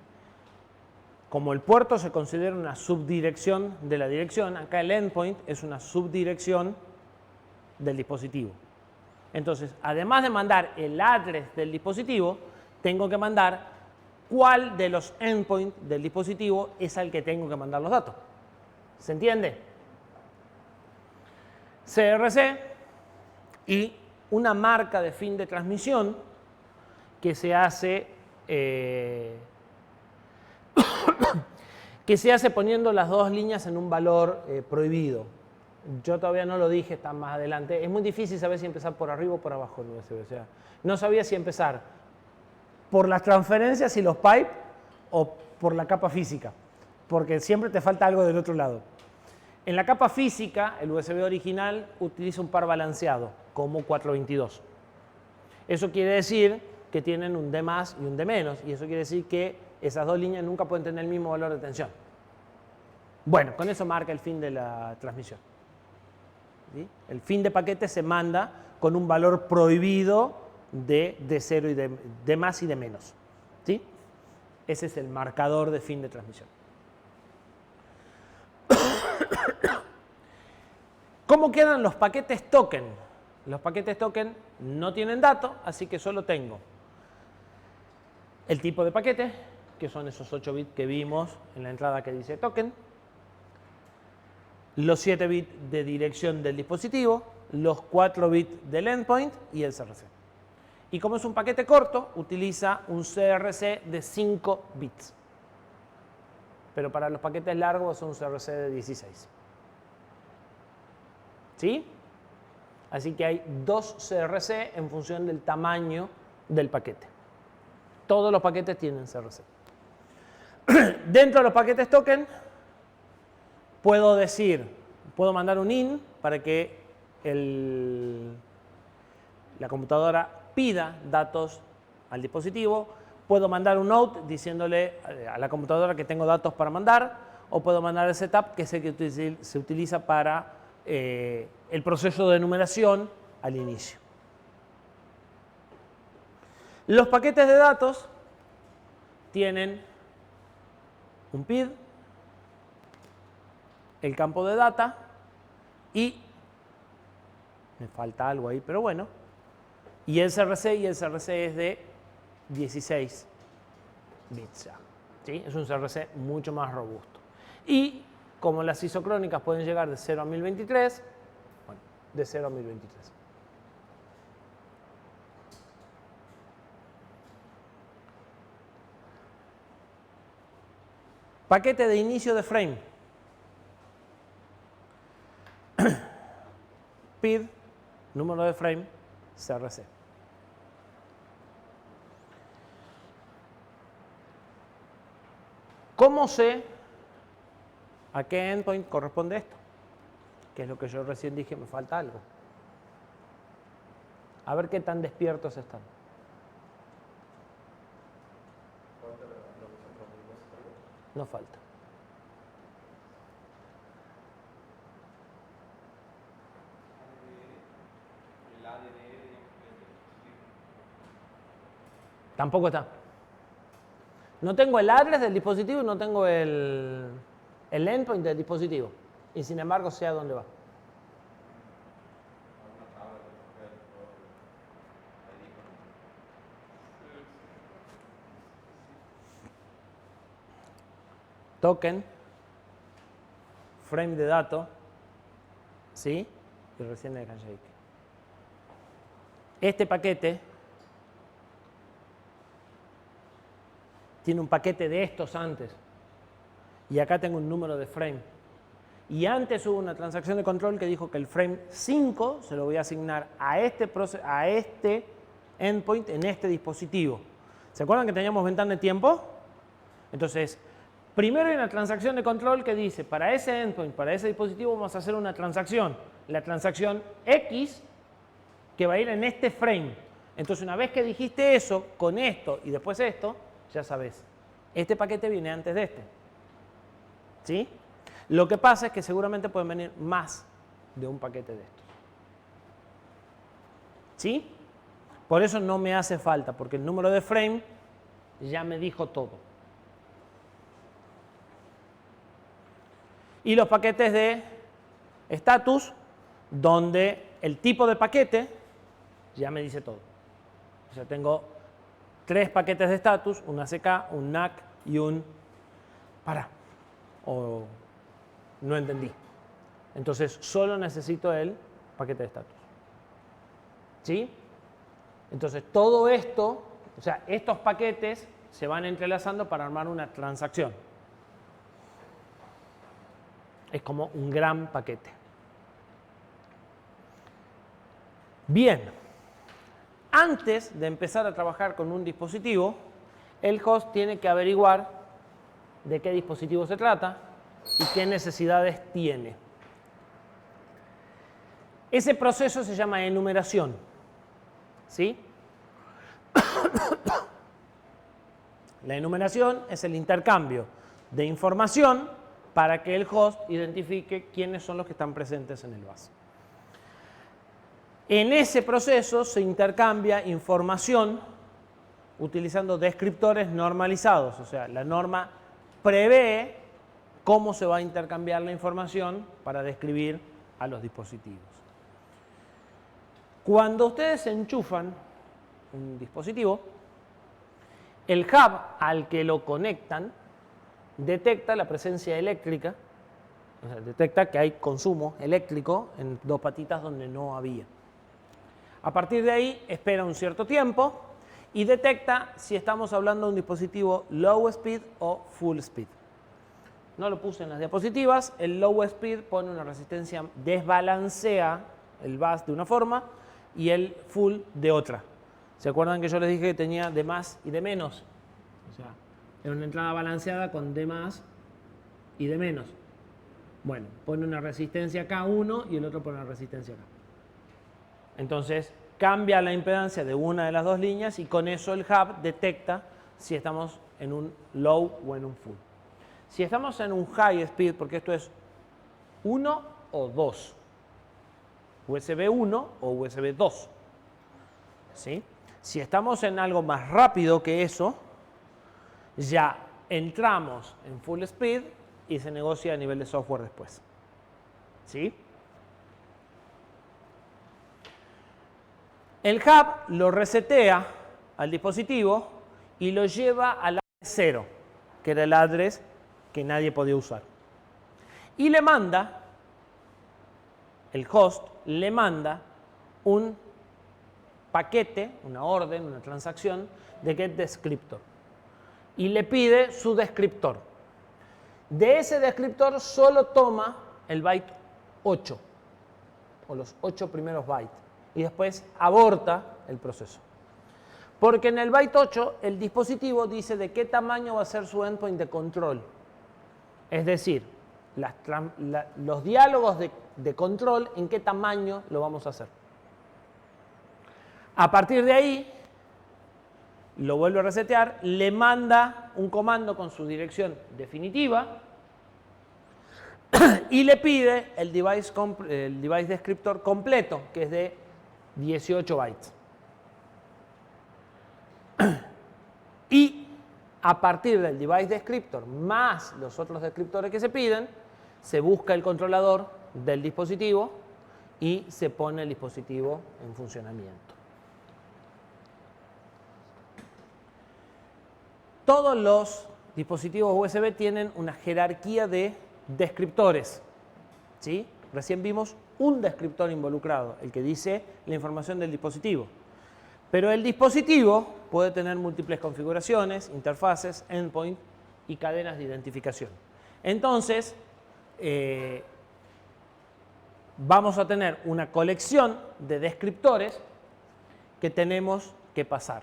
Como el puerto se considera una subdirección de la dirección, acá el endpoint es una subdirección del dispositivo. Entonces, además de mandar el address del dispositivo, tengo que mandar cuál de los endpoints del dispositivo es al que tengo que mandar los datos. ¿Se entiende? CRC y una marca de fin de transmisión que se hace poniendo las dos líneas en un valor prohibido. Yo todavía no lo dije, está más adelante. Es muy difícil saber si empezar por arriba o por abajo en USB. O sea, no sabía si empezar por las transferencias y los pipes o por la capa física, porque siempre te falta algo del otro lado. En la capa física, el USB original utiliza un par balanceado, como 422. Eso quiere decir que tienen un D más y un D menos, y eso quiere decir que esas dos líneas nunca pueden tener el mismo valor de tensión. Bueno, con eso marca el fin de la transmisión. ¿Sí? El fin de paquete se manda con un valor prohibido de D0 y de D más y de menos. ¿Sí? Ese es el marcador de fin de transmisión. ¿Cómo quedan los paquetes token? Los paquetes token no tienen datos, así que solo tengo el tipo de paquete, que son esos 8 bits que vimos en la entrada que dice token, los 7 bits de dirección del dispositivo, los 4 bits del endpoint y el CRC. Y como es un paquete corto, utiliza un CRC de 5 bits. Pero para los paquetes largos es un CRC de 16. ¿Sí? Así que hay 2 CRC en función del tamaño del paquete. Todos los paquetes tienen CRC. Dentro de los paquetes token, puedo mandar un IN para que la computadora pida datos al dispositivo. Puedo mandar un out diciéndole a la computadora que tengo datos para mandar, o puedo mandar el setup, que es el que se utiliza para el proceso de numeración al inicio. Los paquetes de datos tienen un PID, el campo de data y me falta algo ahí, pero bueno, y el CRC, y el CRC es de 16 bits ya. ¿Sí? Es un CRC mucho más robusto. Y como las isocrónicas pueden llegar de 0 a 1023, bueno, de 0 a 1023. Paquete de inicio de frame. PID, número de frame, CRC. ¿Cómo sé a qué endpoint corresponde esto? Que es lo que yo recién dije, me falta algo. A ver qué tan despiertos están. No falta. Tampoco está. No tengo el address del dispositivo y no tengo el endpoint del dispositivo. Y sin embargo sé a dónde va. Token, frame de dato, ¿sí? Y recién el handshake. Este paquete tiene un paquete de estos antes. Y acá tengo un número de frame. Y antes hubo una transacción de control que dijo que el frame 5 se lo voy a asignar a este endpoint en este dispositivo. ¿Se acuerdan que teníamos ventana de tiempo? Entonces, primero hay una transacción de control que dice, para ese endpoint, para ese dispositivo vamos a hacer una transacción. La transacción X que va a ir en este frame. Entonces, una vez que dijiste eso, con esto y después esto, ya sabes, este paquete viene antes de este. ¿Sí? Lo que pasa es que seguramente pueden venir más de un paquete de estos. ¿Sí? Por eso no me hace falta, porque el número de frame ya me dijo todo. Y los paquetes de status, donde el tipo de paquete ya me dice todo. O sea, tengo 3 paquetes de status, un ACK, un NAC y un o no entendí. Entonces, solo necesito el paquete de status. ¿Sí? Entonces, todo esto, o sea, estos paquetes se van entrelazando para armar una transacción. Es como un gran paquete. Bien. Antes de empezar a trabajar con un dispositivo, el host tiene que averiguar de qué dispositivo se trata y qué necesidades tiene. Ese proceso se llama enumeración. ¿Sí? La enumeración es el intercambio de información para que el host identifique quiénes son los que están presentes en el bus. En ese proceso se intercambia información utilizando descriptores normalizados, o sea, la norma prevé cómo se va a intercambiar la información para describir a los dispositivos. Cuando ustedes enchufan un dispositivo, el hub al que lo conectan detecta la presencia eléctrica, o sea, detecta que hay consumo eléctrico en 2 patitas donde no había. A partir de ahí espera un cierto tiempo y detecta si estamos hablando de un dispositivo low speed o full speed. No lo puse en las diapositivas. El low speed pone una resistencia, desbalancea el bus de una forma y el full de otra. ¿Se acuerdan que yo les dije que tenía de más y de menos? O sea, era una entrada balanceada con de más y de menos. Bueno, pone una resistencia acá uno y el otro pone una resistencia acá. Entonces, cambia la impedancia de una de las 2 líneas y con eso el hub detecta si estamos en un low o en un full. Si estamos en un high speed, porque esto es 1 o 2, USB 1 o USB 2. ¿Sí? Si estamos en algo más rápido que eso, ya entramos en full speed y se negocia a nivel de software después. ¿Sí? El hub lo resetea al dispositivo y lo lleva al address 0, que era el address que nadie podía usar. Y le manda, el host le manda un paquete, una orden, una transacción de getDescriptor. Y le pide su descriptor. De ese descriptor solo toma el byte 8. o los 8 primeros bytes y después aborta el proceso. Porque en el byte 8 el dispositivo dice de qué tamaño va a ser su endpoint de control. Es decir, los diálogos de control, en qué tamaño lo vamos a hacer. A partir de ahí, lo vuelve a resetear, le manda un comando con su dirección definitiva y le pide el device descriptor completo, que es de 18 bytes. Y a partir del device descriptor más los otros descriptores que se piden, se busca el controlador del dispositivo y se pone el dispositivo en funcionamiento. Todos los dispositivos USB tienen una jerarquía de descriptores, ¿sí? Recién vimos un descriptor involucrado, el que dice la información del dispositivo. Pero el dispositivo puede tener múltiples configuraciones, interfaces, endpoint y cadenas de identificación. Entonces, vamos a tener una colección de descriptores que tenemos que pasar.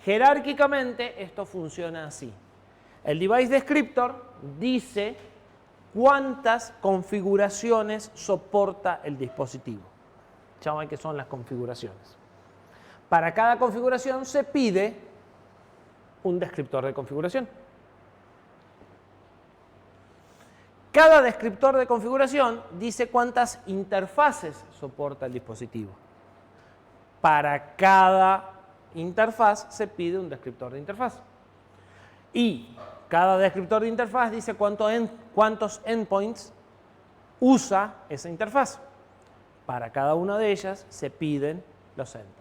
Jerárquicamente, esto funciona así. El device descriptor dice cuántas configuraciones soporta el dispositivo. Ya ven que son las configuraciones. Para cada configuración se pide un descriptor de configuración. Cada descriptor de configuración dice cuántas interfaces soporta el dispositivo. Para cada interfaz se pide un descriptor de interfaz. Y cada descriptor de interfaz dice cuántos endpoints usa esa interfaz. Para cada una de ellas se piden los endpoints.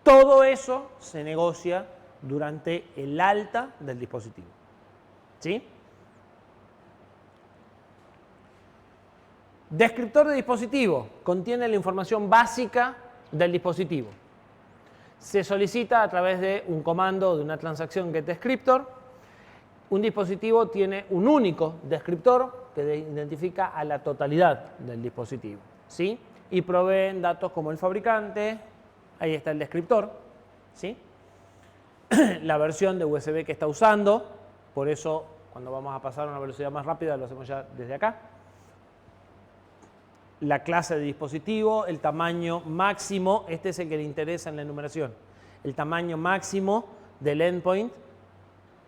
Todo eso se negocia durante el alta del dispositivo. ¿Sí? Descriptor de dispositivo contiene la información básica del dispositivo. Se solicita a través de un comando de una transacción getDescriptor. Un dispositivo tiene un único descriptor que identifica a la totalidad del dispositivo, ¿sí? Y proveen datos como el fabricante, ahí está el descriptor, ¿sí? La versión de USB que está usando, por eso cuando vamos a pasar a una velocidad más rápida lo hacemos ya desde acá. La clase de dispositivo, el tamaño máximo, este es el que le interesa en la enumeración, el tamaño máximo del endpoint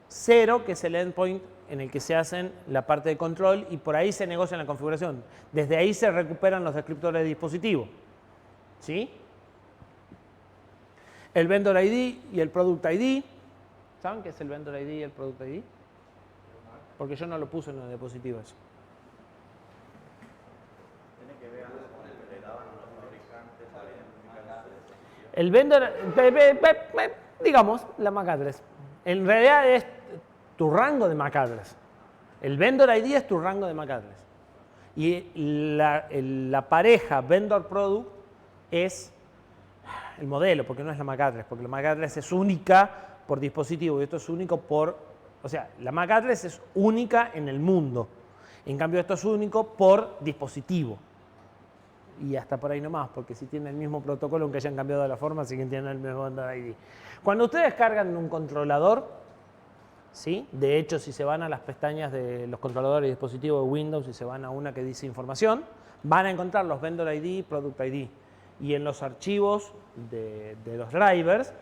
0, que es el endpoint en el que se hacen la parte de control y por ahí se negocia la configuración. Desde ahí se recuperan los descriptores de dispositivo, ¿sí? El vendor ID y el product ID. ¿Saben qué es el vendor ID y el product ID? Porque yo no lo puse en la diapositiva eso. El vendor, digamos, la MAC address. En realidad es tu rango de MAC address. El vendor ID es tu rango de MAC address. Y la pareja vendor product es el modelo, porque no es la MAC address, porque la MAC address es única por dispositivo y esto es único por... O sea, la MAC address es única en el mundo. En cambio, esto es único por dispositivo. Y hasta por ahí nomás, porque si tienen el mismo protocolo, aunque hayan cambiado la forma, siguen teniendo el mismo vendor ID. Cuando ustedes cargan un controlador, ¿sí? De hecho, si se van a las pestañas de los controladores de dispositivos de Windows y se van a una que dice información, van a encontrar los vendor ID y product ID. Y en los archivos de los drivers,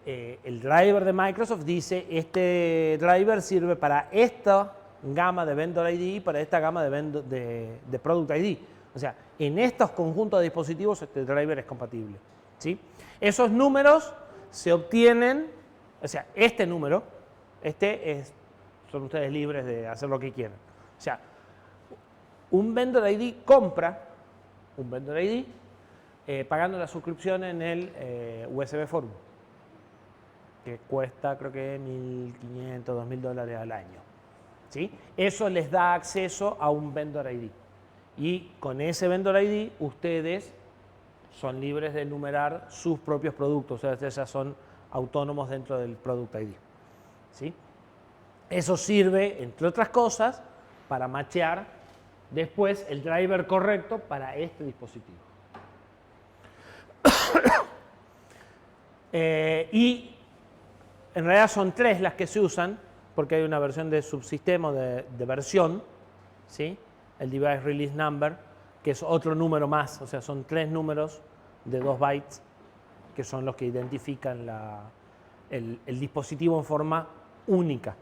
el driver de Microsoft dice, este driver sirve para esta gama de vendor ID y para esta gama de product ID. O sea, en estos conjuntos de dispositivos este driver es compatible, ¿sí? Esos números se obtienen, o sea, este número, son ustedes libres de hacer lo que quieran. O sea, un vendor ID compra un vendor ID pagando la suscripción en el USB Forum, que cuesta creo que $1.500, $2.000 al año, ¿sí? Eso les da acceso a un vendor ID. Y con ese vendor ID ustedes son libres de enumerar sus propios productos, o sea, ya son autónomos dentro del product ID, ¿sí? Eso sirve, entre otras cosas, para machear después el driver correcto para este dispositivo. Y en realidad son 3 las que se usan, porque hay una versión de subsistema de versión, ¿sí? El Device Release Number, que es otro número más, o sea, son 3 números de 2 bytes, que son los que identifican el dispositivo en forma única,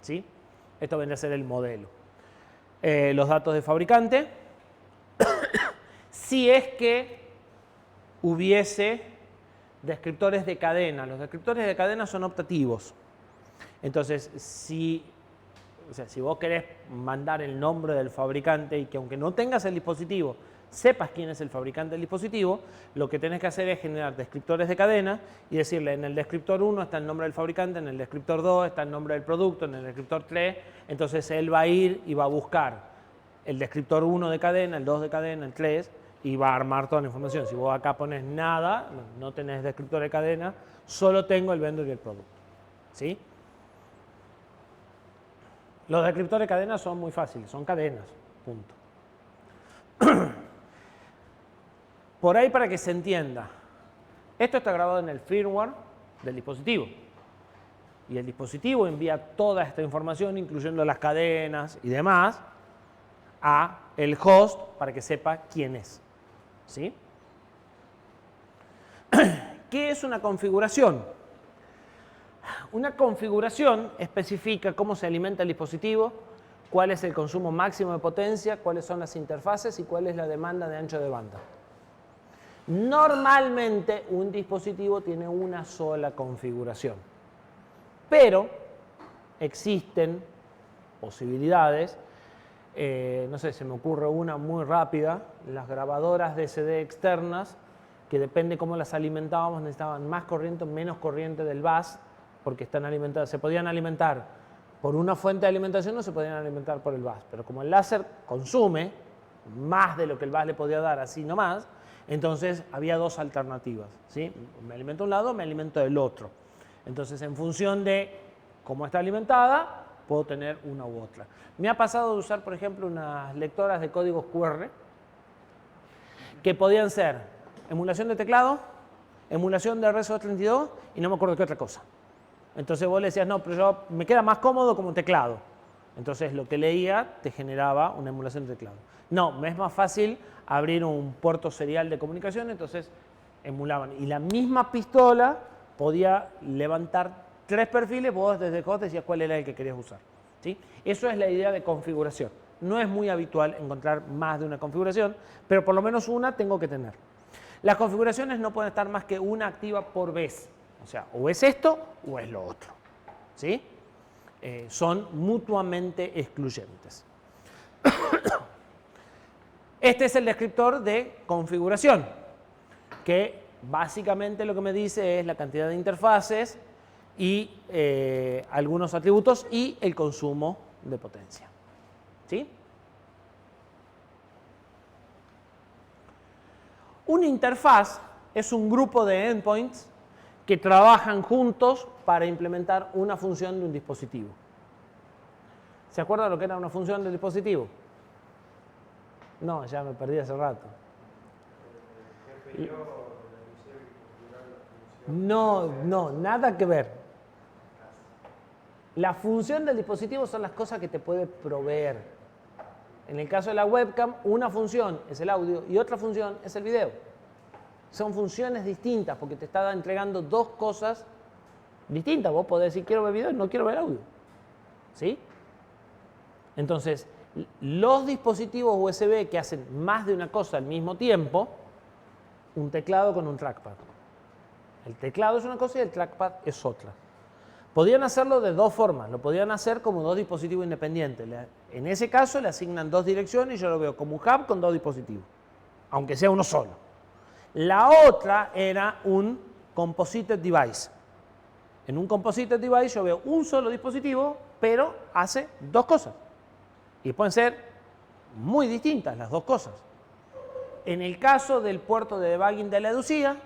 ¿sí? Esto vendría a ser el modelo. Los datos de fabricante, si es que hubiese descriptores de cadena. Los descriptores de cadena son optativos. Entonces, si vos querés mandar el nombre del fabricante y que aunque no tengas el dispositivo, sepas quién es el fabricante del dispositivo, lo que tenés que hacer es generar descriptores de cadena y decirle en el descriptor 1 está el nombre del fabricante, en el descriptor 2 está el nombre del producto, en el descriptor 3, entonces él va a ir y va a buscar el descriptor 1 de cadena, el 2 de cadena, el 3, y va a armar toda la información. Si vos acá pones nada, no tenés descriptor de cadena, solo tengo el vendor y el producto, ¿sí? Los descriptores de cadena son muy fáciles, son cadenas, punto. Por ahí para que se entienda, esto está grabado en el firmware del dispositivo y el dispositivo envía toda esta información, incluyendo las cadenas y demás, a el host para que sepa quién es, ¿sí? ¿Qué es una configuración? Una configuración especifica cómo se alimenta el dispositivo, cuál es el consumo máximo de potencia, cuáles son las interfaces y cuál es la demanda de ancho de banda. Normalmente un dispositivo tiene una sola configuración, pero existen posibilidades, no sé, se me ocurre una muy rápida, las grabadoras de CD externas, que depende cómo las alimentábamos, necesitaban más corriente o menos corriente del bus, porque están alimentadas, se podían alimentar por una fuente de alimentación o se podían alimentar por el bus, pero como el láser consume más de lo que el bus le podía dar así nomás, entonces había 2 alternativas, ¿sí? Me alimento de un lado, me alimento del otro. Entonces, en función de cómo está alimentada, puedo tener una u otra. Me ha pasado de usar, por ejemplo, unas lectoras de códigos QR que podían ser emulación de teclado, emulación de RS-232 y no me acuerdo qué otra cosa. Entonces vos le decías, no, pero me queda más cómodo como teclado. Entonces lo que leía te generaba una emulación de teclado. No, me es más fácil abrir un puerto serial de comunicación, entonces emulaban. Y la misma pistola podía levantar 3 perfiles, vos desde el host decías cuál era el que querías usar, ¿sí? Eso es la idea de configuración. No es muy habitual encontrar más de una configuración, pero por lo menos una tengo que tener. Las configuraciones no pueden estar más que una activa por vez. O sea, o es esto o es lo otro, ¿sí? Son mutuamente excluyentes. Este es el descriptor de configuración, que básicamente lo que me dice es la cantidad de interfaces y algunos atributos y el consumo de potencia, ¿sí? Una interfaz es un grupo de endpoints que trabajan juntos para implementar una función de un dispositivo. ¿Se acuerdan lo que era una función del dispositivo? No, ya me perdí hace rato. No, nada que ver. La función del dispositivo son las cosas que te puede proveer. En el caso de la webcam, una función es el audio y otra función es el video. Son funciones distintas porque te está entregando 2 cosas distintas. Vos podés decir quiero ver video y no quiero ver audio, ¿sí? Entonces, los dispositivos USB que hacen más de una cosa al mismo tiempo, un teclado con un trackpad. El teclado es una cosa y el trackpad es otra. Podían hacerlo de 2 formas. Lo podían hacer como 2 dispositivos independientes. En ese caso le asignan 2 direcciones y yo lo veo como un hub con 2 dispositivos, aunque sea uno solo. La otra era un composite device. En un composite device yo veo un solo dispositivo, pero hace 2 cosas. Y pueden ser muy distintas las 2 cosas. En el caso del puerto de debugging de la EDUCIA,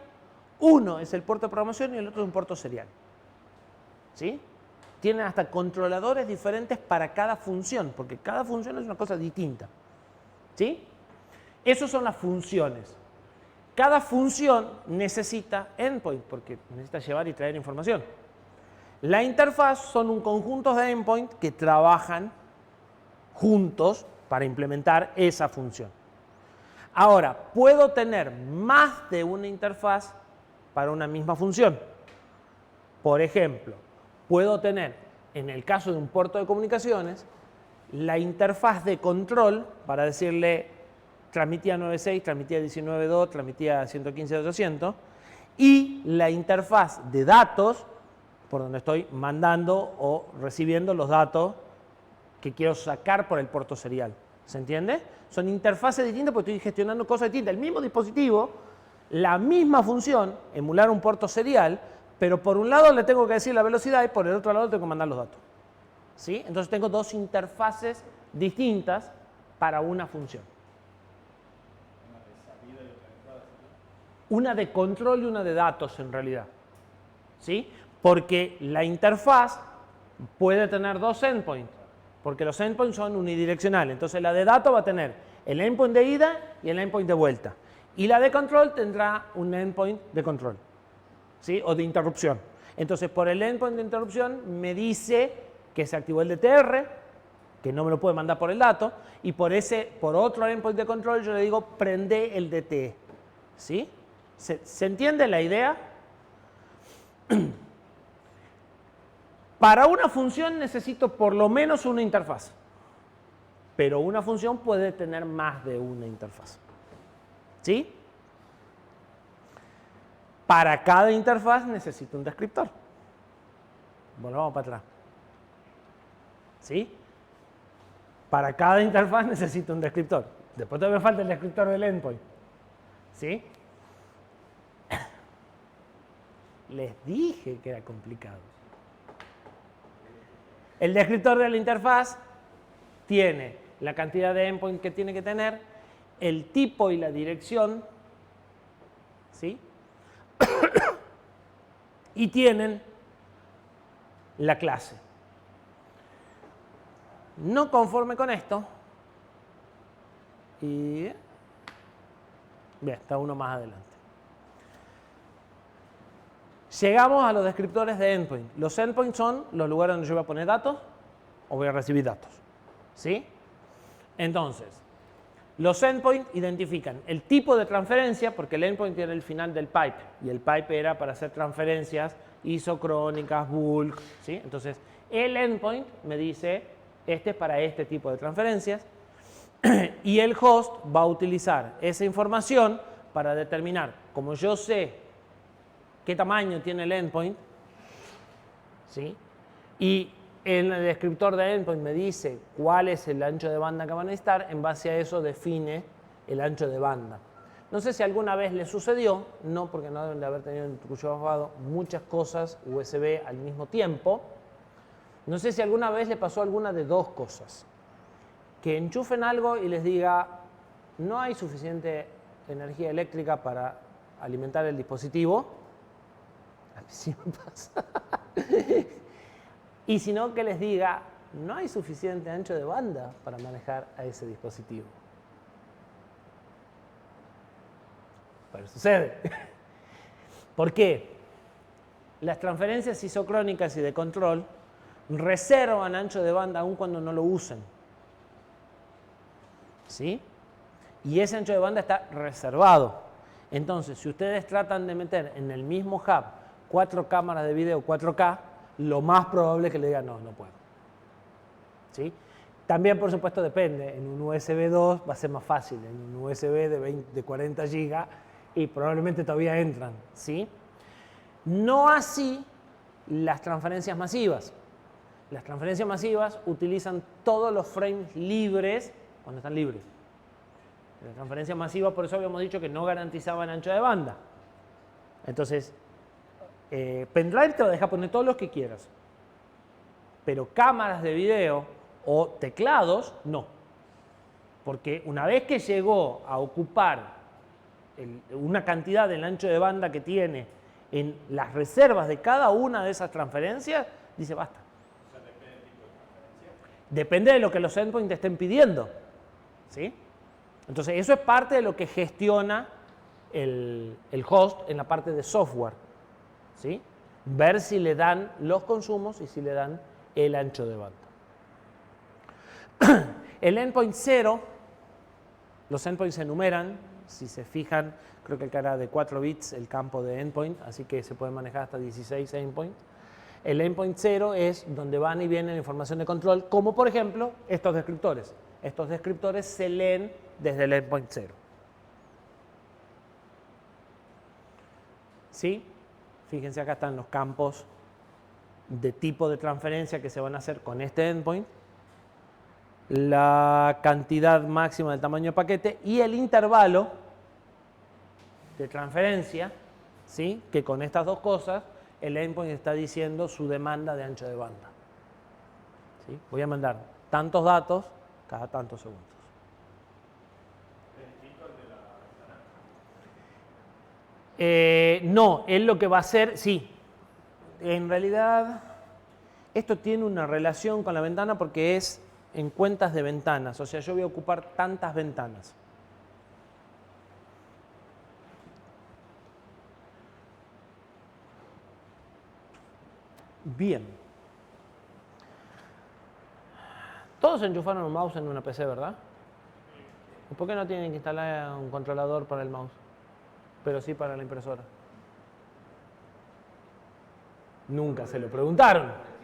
uno es el puerto de programación y el otro es un puerto serial, ¿sí? Tienen hasta controladores diferentes para cada función, porque cada función es una cosa distinta. ¿Sí? Esas son las funciones. Cada función necesita endpoint, porque necesita llevar y traer información. La interfaz son un conjunto de endpoint que trabajan juntos para implementar esa función. Ahora, puedo tener más de una interfaz para una misma función. Por ejemplo, puedo tener, en el caso de un puerto de comunicaciones, la interfaz de control para decirle transmitía 9.6, transmitía 19.2, transmitía 115.800 y la interfaz de datos por donde estoy mandando o recibiendo los datos que quiero sacar por el puerto serial. ¿Se entiende? Son interfaces distintas porque estoy gestionando cosas distintas. El mismo dispositivo, la misma función, emular un puerto serial, pero por un lado le tengo que decir la velocidad y por el otro lado tengo que mandar los datos. ¿Sí? Entonces tengo dos interfaces distintas para una función. Una de control y una de datos en realidad. ¿Sí? Porque la interfaz puede tener dos endpoints, porque los endpoints son unidireccionales. Entonces la de datos va a tener el endpoint de ida y el endpoint de vuelta. Y la de control tendrá un endpoint de control, ¿sí? O de interrupción. Entonces por el endpoint de interrupción me dice que se activó el DTR, que no me lo puede mandar por el dato, y por otro endpoint de control yo le digo prende el DTE. ¿Sí? ¿Se entiende la idea? Para una función necesito por lo menos una interfaz, pero una función puede tener más de una interfaz. ¿Sí? Para cada interfaz necesito un descriptor. Volvamos para atrás. ¿Sí? Para cada interfaz necesito un descriptor. Después todavía me falta el descriptor del endpoint. ¿Sí? Les dije que era complicado. El descriptor de la interfaz tiene la cantidad de endpoint que tiene que tener, el tipo y la dirección, ¿sí? Y tienen la clase. No conforme con esto, y bien, está uno más adelante. Llegamos a los descriptores de endpoint. Los endpoints son los lugares donde yo voy a poner datos o voy a recibir datos. ¿Sí? Entonces, los endpoints identifican el tipo de transferencia, porque el endpoint tiene el final del pipe, y el pipe era para hacer transferencias isocrónicas, bulk. ¿Sí? Entonces, el endpoint me dice, este es para este tipo de transferencias, y el host va a utilizar esa información para determinar, como yo sé qué tamaño tiene el endpoint, ¿sí? Y en el descriptor de endpoint me dice cuál es el ancho de banda que van a necesitar, en base a eso define el ancho de banda. No sé si alguna vez le sucedió, no, porque no deben de haber tenido en tu bajado muchas cosas USB al mismo tiempo. No sé si alguna vez le pasó alguna de dos cosas. Que enchufen algo y les diga, no hay suficiente energía eléctrica para alimentar el dispositivo. A mí sí me pasa. Y si no, que les diga, no hay suficiente ancho de banda para manejar a ese dispositivo. Pero sucede. ¿Por qué? Las transferencias isocrónicas y de control reservan ancho de banda aun cuando no lo usen. ¿Sí? Y ese ancho de banda está reservado. Entonces, si ustedes tratan de meter en el mismo hub 4 cámaras de video 4K, lo más probable es que le digan no, no puedo. ¿Sí? También, por supuesto, depende. En un USB 2 va a ser más fácil. En un USB de 40 GB y probablemente todavía entran. ¿Sí? No así las transferencias masivas. Las transferencias masivas utilizan todos los frames libres cuando están libres. La transferencia masiva, por eso habíamos dicho que no garantizaban ancho de banda. Entonces, pendrive te va a dejar poner todos los que quieras. Pero cámaras de video o teclados, no. Porque una vez que llegó a ocupar una cantidad del ancho de banda que tiene en las reservas de cada una de esas transferencias, dice basta. O sea, depende del tipo de transferencia. Depende de lo que los endpoints te estén pidiendo. ¿Sí? Entonces, eso es parte de lo que gestiona el host en la parte de software, ¿sí? Ver si le dan los consumos y si le dan el ancho de banda. El endpoint 0, los endpoints se enumeran, si se fijan, creo que era de 4 bits el campo de endpoint, así que se puede manejar hasta 16 endpoints. El endpoint 0 es donde van y vienen la información de control, como por ejemplo estos descriptores. Estos descriptores se leen desde el endpoint 0. ¿Sí? Fíjense, acá están los campos de tipo de transferencia que se van a hacer con este endpoint, la cantidad máxima del tamaño de paquete y el intervalo de transferencia, ¿sí? Que con estas dos cosas el endpoint está diciendo su demanda de ancho de banda. ¿Sí? Voy a mandar tantos datos cada tantos segundos. ¿Es distinto al de la ventana? No, él lo que va a hacer, sí, en realidad esto tiene una relación con la ventana porque es en cuentas de ventanas, o sea, yo voy a ocupar tantas ventanas. Bien. Todos enchufaron un mouse en una PC, ¿verdad? ¿Y por qué no tienen que instalar un controlador para el mouse? Pero sí para la impresora. Nunca se lo preguntaron.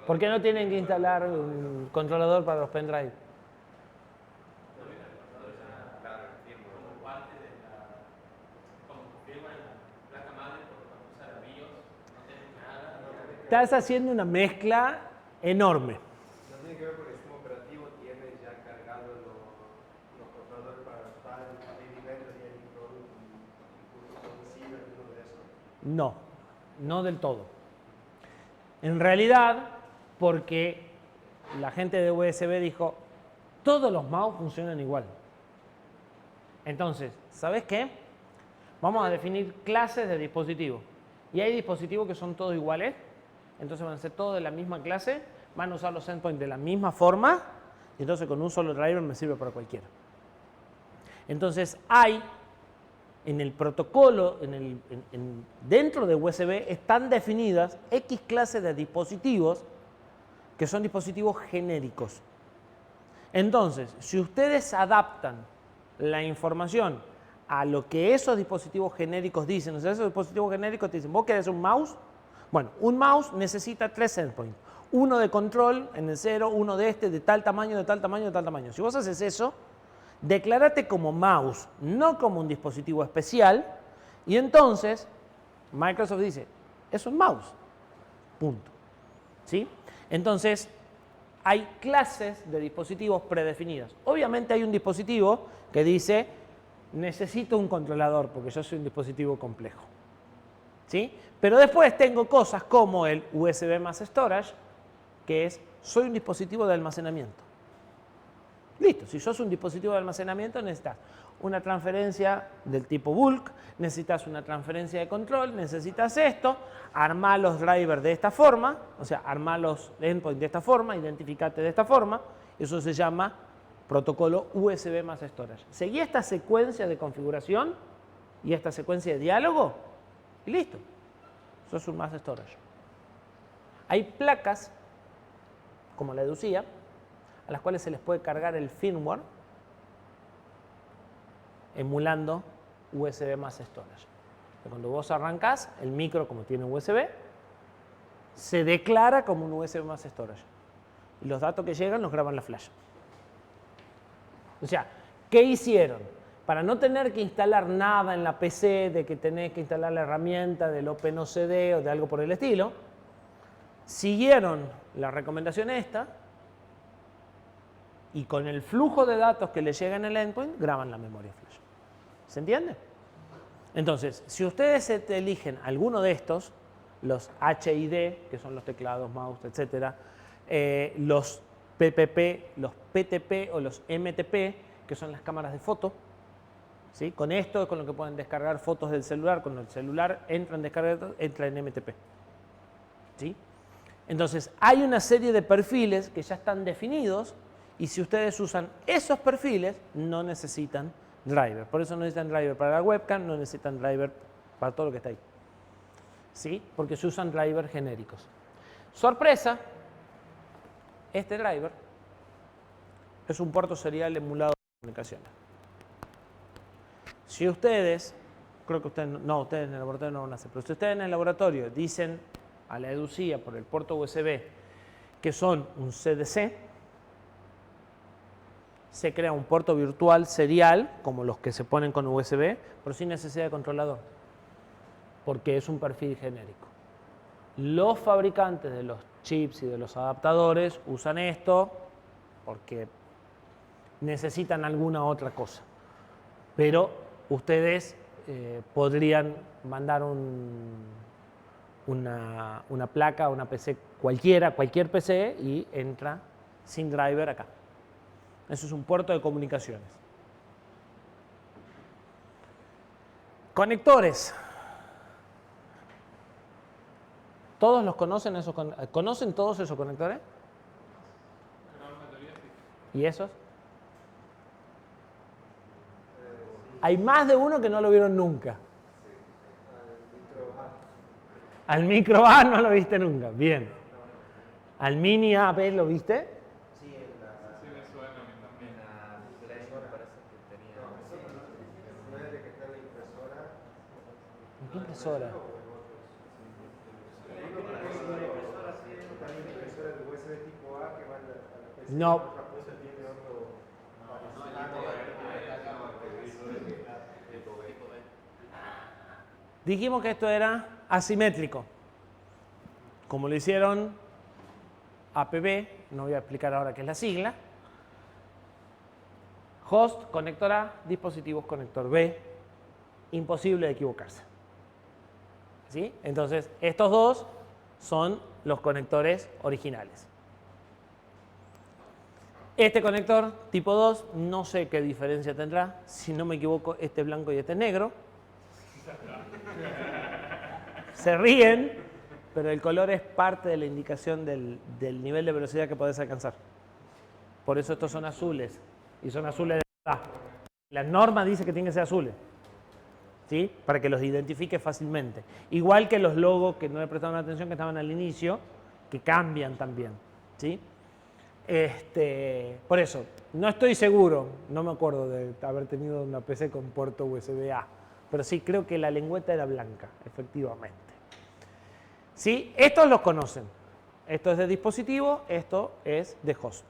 ¿Por qué no tienen que instalar un controlador para los pendrive? Estás haciendo una mezcla enorme. No tiene que ver con el sistema operativo, tiene ya cargado los controladores para los padres, el nivel y el incluso uno de esos. No, no del todo. En realidad, porque la gente de USB dijo, todos los mouse funcionan igual. Entonces, ¿sabes qué? Vamos a definir clases de dispositivos. Y hay dispositivos que son todos iguales, entonces van a ser todos de la misma clase, van a usar los endpoints de la misma forma, y entonces con un solo driver me sirve para cualquiera. Entonces hay en el protocolo, dentro de USB, están definidas X clases de dispositivos que son dispositivos genéricos. Entonces, si ustedes adaptan la información a lo que esos dispositivos genéricos dicen, o sea, esos dispositivos genéricos te dicen, ¿vos querés un mouse? Bueno, un mouse necesita 3 endpoints. Uno de control en el 0, uno de de tal tamaño, de tal tamaño, de tal tamaño. Si vos haces eso, declárate como mouse, no como un dispositivo especial, y entonces Microsoft dice, es un mouse, punto. ¿Sí? Entonces, hay clases de dispositivos predefinidas. Obviamente hay un dispositivo que dice, necesito un controlador porque yo soy un dispositivo complejo. ¿Sí? Pero después tengo cosas como el USB más storage, que es, soy un dispositivo de almacenamiento. Listo, si sos un dispositivo de almacenamiento necesitas una transferencia del tipo bulk, necesitas una transferencia de control, necesitas esto, armá los drivers de esta forma, o sea, armá los endpoints de esta forma, identificate de esta forma, eso se llama protocolo USB más storage. Seguí esta secuencia de configuración y esta secuencia de diálogo y listo, sos un más storage. Hay placas, como la de UCIA, a las cuales se les puede cargar el firmware emulando USB más storage. Cuando vos arrancás, el micro, como tiene USB, se declara como un USB más storage. Y los datos que llegan los graban la flash. O sea, ¿qué hicieron? Para no tener que instalar nada en la PC, de que tenés que instalar la herramienta del OpenOCD o de algo por el estilo, siguieron la recomendación esta, y con el flujo de datos que le llega en el endpoint, graban la memoria flash. ¿Se entiende? Entonces, si ustedes eligen alguno de estos, los HID, que son los teclados, mouse, etc., los PPP, los PTP o los MTP, que son las cámaras de foto, ¿sí? Con esto es con lo que pueden descargar fotos del celular. Cuando el celular entra en descarga, entra en MTP. ¿Sí? Entonces, hay una serie de perfiles que ya están definidos y si ustedes usan esos perfiles, no necesitan driver. Por eso no necesitan driver para la webcam, no necesitan driver para todo lo que está ahí. ¿Sí? Porque se usan drivers genéricos. Sorpresa, este driver es un puerto serial emulado de comunicaciones. Si ustedes, creo que ustedes en el laboratorio no van a hacer, pero si ustedes en el laboratorio dicen a la EDUCIA por el puerto USB que son un CDC, se crea un puerto virtual serial, como los que se ponen con USB, pero sin necesidad de controlador, porque es un perfil genérico. Los fabricantes de los chips y de los adaptadores usan esto porque necesitan alguna otra cosa, pero ustedes podrían mandar una placa, una PC cualquiera, cualquier PC y entra sin driver acá. Eso es un puerto de comunicaciones. Conectores. ¿Todos los conocen? ¿Conocen todos esos conectores? ¿Y esos? Hay más de uno que no lo vieron nunca. Al micro A no lo viste nunca. Bien. ¿Al mini AB lo viste? Sí, me suena a mí también. A Play parece que tenía. No es de que está la impresora. ¿En qué impresora? Está la impresora de USB tipo A que va a la PC. No. Otra cosa tiene otro. Dijimos que esto era asimétrico. Como lo hicieron APB, no voy a explicar ahora qué es la sigla. Host, conector A, dispositivos, conector B. Imposible de equivocarse. ¿Sí? Entonces, estos dos son los conectores originales. Este conector tipo 2, no sé qué diferencia tendrá. Si no me equivoco, este es blanco y este es negro. Se ríen, pero el color es parte de la indicación del nivel de velocidad que podés alcanzar. Por eso estos son azules, y son azules de verdad. La norma dice que tienen que ser azules, ¿sí? Para que los identifique fácilmente. Igual que los logos que no le prestaron atención, que estaban al inicio, que cambian también, ¿sí? Por eso, no estoy seguro, no me acuerdo de haber tenido una PC con puerto USB-A, pero sí creo que la lengüeta era blanca, efectivamente. ¿Sí? Estos los conocen. Esto es de dispositivo, esto es de host.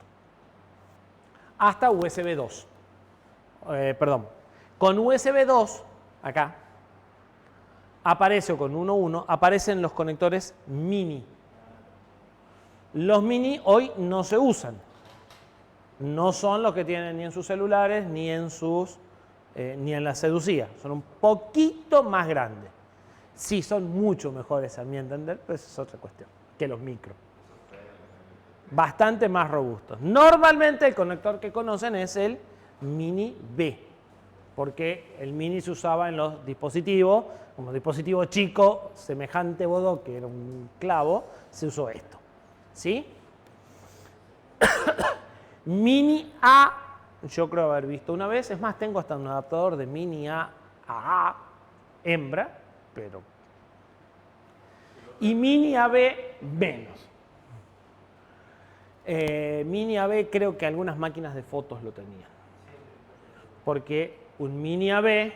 Hasta USB 2. Perdón. Con USB 2, acá, aparece, o con 1.1, aparecen los conectores mini. Los mini hoy no se usan. No son los que tienen ni en sus celulares ni en la seducía. Son un poquito más grandes. Sí, son mucho mejores a mi entender, pero esa es otra cuestión que los micro. Bastante más robustos. Normalmente el conector que conocen es el mini B, porque el mini se usaba en los dispositivos, como dispositivo chico, semejante bodó, que era un clavo, se usó esto. ¿Sí? Mini A, yo creo haber visto una vez, es más, tengo hasta un adaptador de mini A a hembra, pero... Y mini AB menos. Mini AB creo que algunas máquinas de fotos lo tenían. Porque un mini AB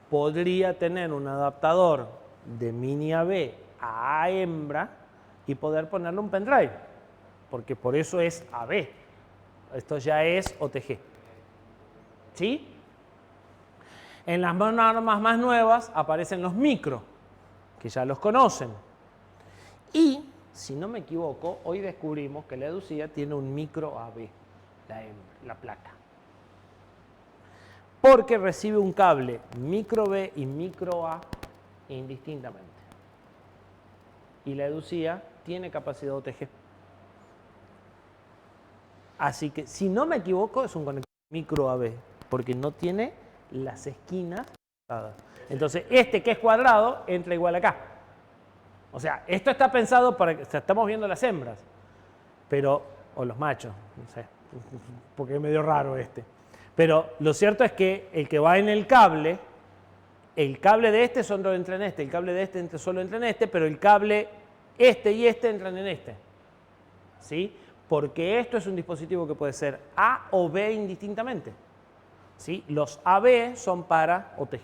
podría tener un adaptador de mini AB a hembra y poder ponerle un pendrive, porque por eso es AB. Esto ya es OTG. ¿Sí? En las normas más nuevas aparecen los micro, que ya los conocen. Y, si no me equivoco, hoy descubrimos que la EDUCIA tiene un micro AB, la placa. Porque recibe un cable micro B y micro A indistintamente. Y la EDUCIA tiene capacidad OTG. Así que, si no me equivoco, es un conector micro AB, porque no tiene las esquinas. Entonces, este que es cuadrado entra igual acá. O sea, esto está pensado para que, o sea, estamos viendo las hembras, pero, o los machos, no sé, porque es medio raro este. Pero lo cierto es que el que va en el cable de este solo entra en este, el cable de este solo entra en este, pero el cable este y este entran en este. ¿Sí? Porque esto es un dispositivo que puede ser A o B indistintamente. ¿Sí? Los AB son para OTG.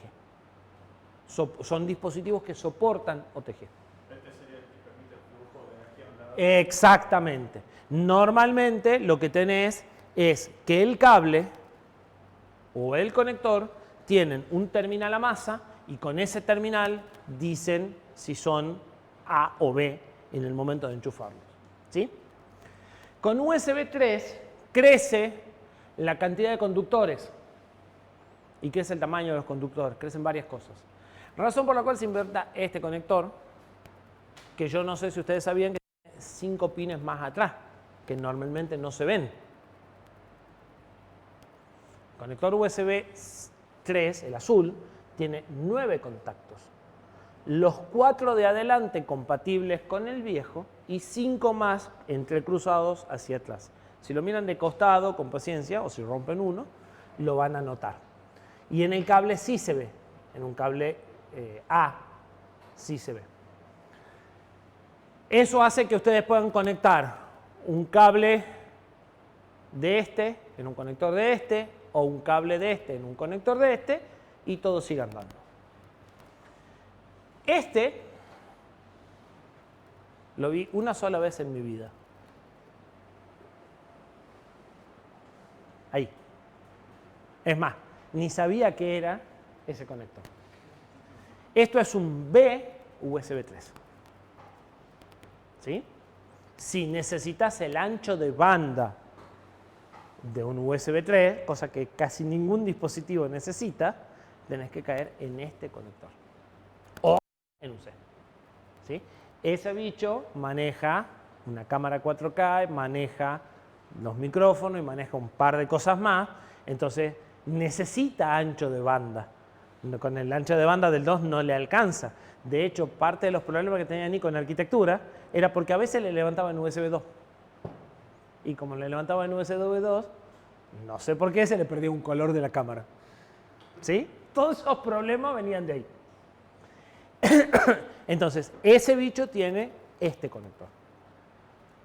Son dispositivos que soportan OTG. Este sería el que permite el flujo de energía a un lado. Exactamente. Normalmente lo que tenés es que el cable o el conector tienen un terminal a masa y con ese terminal dicen si son A o B en el momento de enchufarlos. ¿Sí? Con USB 3 crece la cantidad de conductores y crece el tamaño de los conductores, crecen varias cosas. Razón por la cual se inventa este conector, que yo no sé si ustedes sabían que tiene 5 pines más atrás, que normalmente no se ven. El conector USB 3, el azul, tiene 9 contactos. Los 4 de adelante compatibles con el viejo y 5 más entrecruzados hacia atrás. Si lo miran de costado, con paciencia, o si rompen uno, lo van a notar. Y en el cable sí se ve, en un cable A sí se ve. Eso hace que ustedes puedan conectar un cable de este en un conector de este, o un cable de este en un conector de este, y todo siga andando. Este lo vi una sola vez en mi vida. Ahí. Es más, ni sabía qué era ese conector. Esto es un B USB 3. ¿Sí? Si necesitas el ancho de banda de un USB 3, cosa que casi ningún dispositivo necesita, tenés que caer en este conector. O en un C. ¿Sí? Ese bicho maneja una cámara 4K, maneja los micrófonos y maneja un par de cosas más. Entonces necesita ancho de banda. Con el ancho de banda del 2 no le alcanza. De hecho, parte de los problemas que tenía Nico en arquitectura era porque a veces le levantaba en USB 2. Y como le levantaba en USB 2, no sé por qué se le perdió un color de la cámara. ¿Sí? Todos esos problemas venían de ahí. Entonces, ese bicho tiene este conector.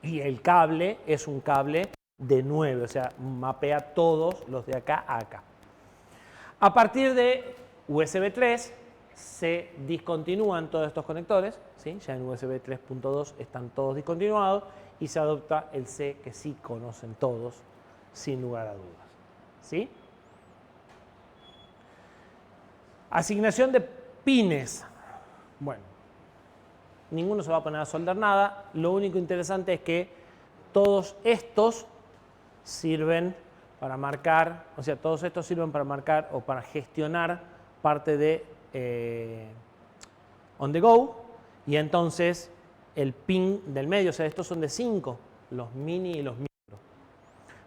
Y el cable es un cable de 9, o sea, mapea todos los de acá a acá. A partir de USB 3 se discontinúan todos estos conectores, ¿sí? Ya en USB 3.2 están todos discontinuados y se adopta el C que sí conocen todos, sin lugar a dudas. ¿Sí? Asignación de pines. Bueno, ninguno se va a poner a soldar nada. Lo único interesante es que todos estos sirven para marcar, o sea, todos estos sirven para marcar o para gestionar parte de on the go, y entonces el pin del medio, o sea, estos son de 5, los mini y los micro,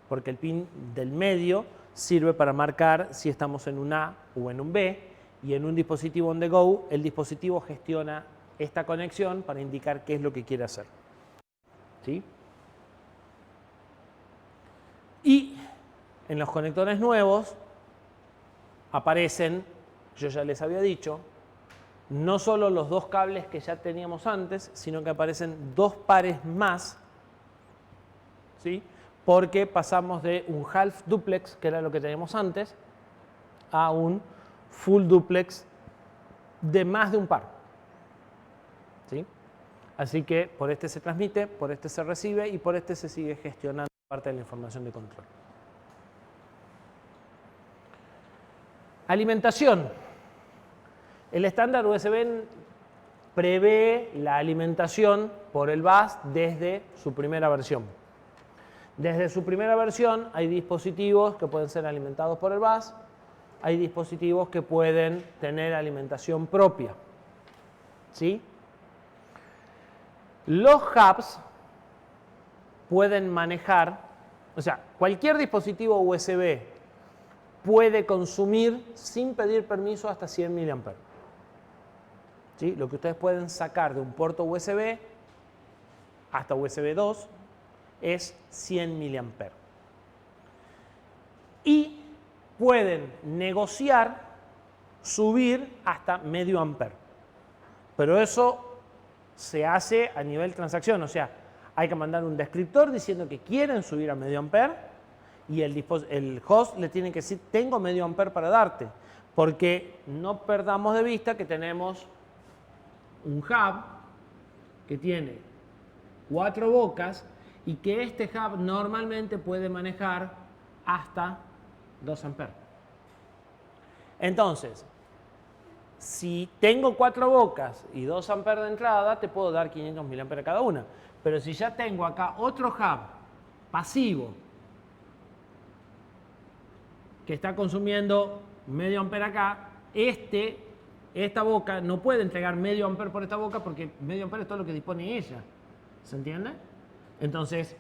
porque el pin del medio sirve para marcar si estamos en un A o en un B, y en un dispositivo on the go, el dispositivo gestiona esta conexión para indicar qué es lo que quiere hacer. ¿Sí? Y en los conectores nuevos aparecen, yo ya les había dicho, no solo los 2 cables que ya teníamos antes, sino que aparecen 2 pares más, ¿sí? Porque pasamos de un half duplex, que era lo que teníamos antes, a un full duplex de más de un par. ¿Sí? Así que por este se transmite, por este se recibe y por este se sigue gestionando parte de la información de control. Alimentación. El estándar USB prevé la alimentación por el bus desde su primera versión. Desde su primera versión hay dispositivos que pueden ser alimentados por el bus, hay dispositivos que pueden tener alimentación propia. ¿Sí? Los hubs pueden manejar, o sea, cualquier dispositivo USB puede consumir sin pedir permiso hasta 100 mA. ¿sí? Lo que ustedes pueden sacar de un puerto USB hasta USB 2 es 100 mA. Y pueden negociar subir hasta medio ampere. Pero eso se hace a nivel transacción, o sea, hay que mandar un descriptor diciendo que quieren subir a medio ampere y el host le tiene que decir, tengo medio ampere para darte, porque no perdamos de vista que tenemos un hub que tiene 4 bocas y que este hub normalmente puede manejar hasta 2 amperes. Entonces, si tengo 4 bocas y 2 amperes de entrada, te puedo dar 500 mA cada una. Pero si ya tengo acá otro hub pasivo que está consumiendo medio ampere acá, esta boca no puede entregar medio ampere por esta boca porque medio ampere es todo lo que dispone ella. ¿Se entiende? Entonces,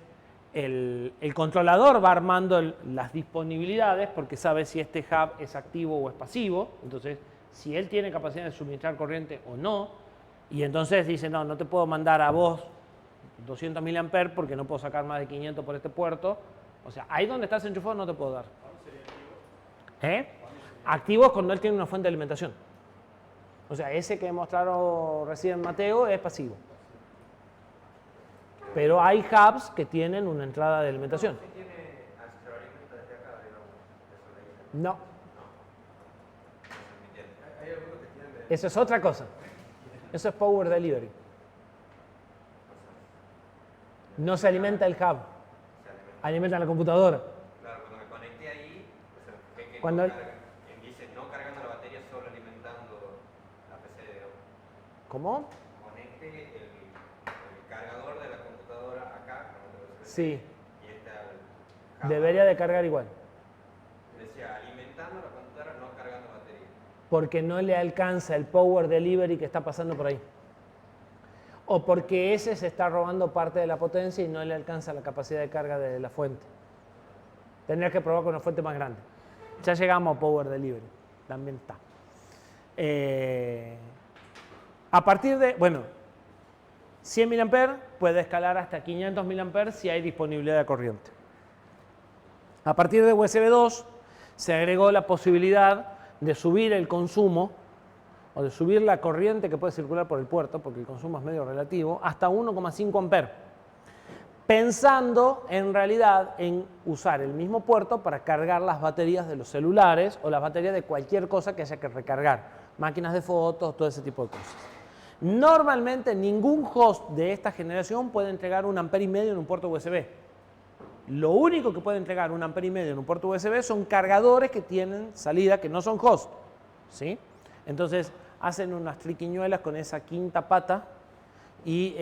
el controlador va armando las disponibilidades porque sabe si este hub es activo o es pasivo. Entonces, si él tiene capacidad de suministrar corriente o no. Y entonces dice, no, no te puedo mandar a vos 200 mA porque no puedo sacar más de 500 por este puerto. O sea, ahí donde estás enchufado no te puedo dar. Activo es cuando él tiene una fuente de alimentación. O sea, ese que mostraron recién Mateo es pasivo. Pero hay hubs que tienen una entrada de alimentación. ¿Sí tiene acelerador desde acá, digamos? No. Hay algunos que tienen de... Eso es otra cosa. Eso es Power Delivery. No se alimenta el hub. Alimenta la computadora. Claro, cuando me conecté ahí, o sea, ve que Cuando- no carga, dice no cargando la batería, solo alimentando la PC, digamos. ¿Cómo? Conecte el cargador de la computadora acá, con el USB, Sí. y este al hub. Debería de cargar igual. Decía alimentando la computadora, no cargando batería. Porque no le alcanza el Power Delivery que está pasando por ahí. O porque ese se está robando parte de la potencia y no le alcanza la capacidad de carga de la fuente. Tendría que probar con una fuente más grande. Ya llegamos a Power Delivery. También está. A partir de, bueno, 100 mA puede escalar hasta 500 mA si hay disponibilidad de corriente. A partir de USB 2 se agregó la posibilidad de subir el consumo o de subir la corriente que puede circular por el puerto, porque el consumo es medio relativo, hasta 1,5 amperes. Pensando en realidad en usar el mismo puerto para cargar las baterías de los celulares o las baterías de cualquier cosa que haya que recargar, máquinas de fotos, todo ese tipo de cosas. Normalmente ningún host de esta generación puede entregar 1,5 amperes en un puerto USB. Lo único que puede entregar 1,5 amperes en un puerto USB son cargadores que tienen salida que no son host, ¿sí? Entonces hacen unas triquiñuelas con esa quinta pata y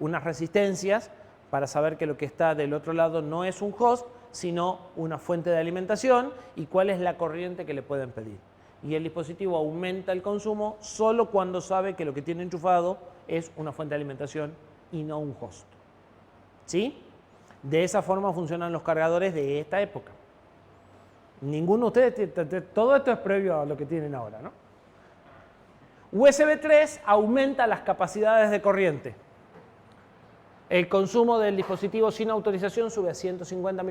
unas resistencias para saber que lo que está del otro lado no es un host, sino una fuente de alimentación y cuál es la corriente que le pueden pedir. Y el dispositivo aumenta el consumo solo cuando sabe que lo que tiene enchufado es una fuente de alimentación y no un host. ¿Sí? De esa forma funcionan los cargadores de esta época. Ninguno de ustedes, todo esto es previo a lo que tienen ahora, ¿no? USB 3 aumenta las capacidades de corriente. El consumo del dispositivo sin autorización sube a 150 mA,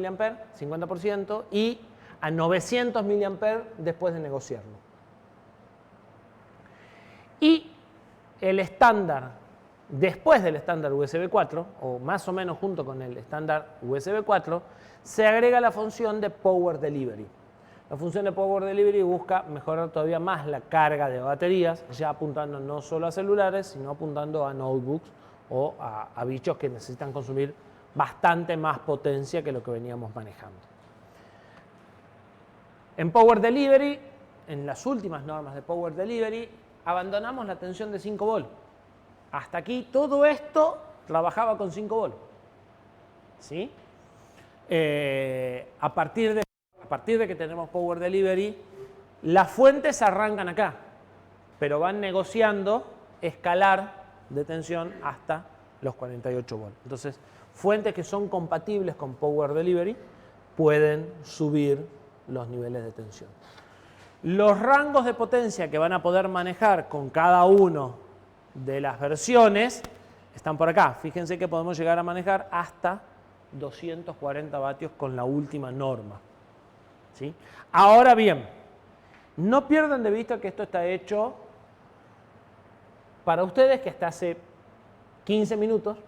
50%, y a 900 mA después de negociarlo. Y el estándar, después del estándar USB 4, o más o menos junto con el estándar USB 4, se agrega la función de Power Delivery. La función de Power Delivery busca mejorar todavía más la carga de baterías, ya apuntando no solo a celulares, sino apuntando a notebooks o a bichos que necesitan consumir bastante más potencia que lo que veníamos manejando. En Power Delivery, en las últimas normas de Power Delivery, abandonamos la tensión de 5 volts. Hasta aquí todo esto trabajaba con 5 volts. ¿Sí? A partir de que tenemos Power Delivery, las fuentes arrancan acá, pero van negociando escalar de tensión hasta los 48 volts. Entonces, fuentes que son compatibles con Power Delivery pueden subir los niveles de tensión. Los rangos de potencia que van a poder manejar con cada uno de las versiones están por acá. Fíjense que podemos llegar a manejar hasta 240 vatios con la última norma. ¿Sí? Ahora bien, no pierdan de vista que esto está hecho para ustedes que hasta hace 15 minutos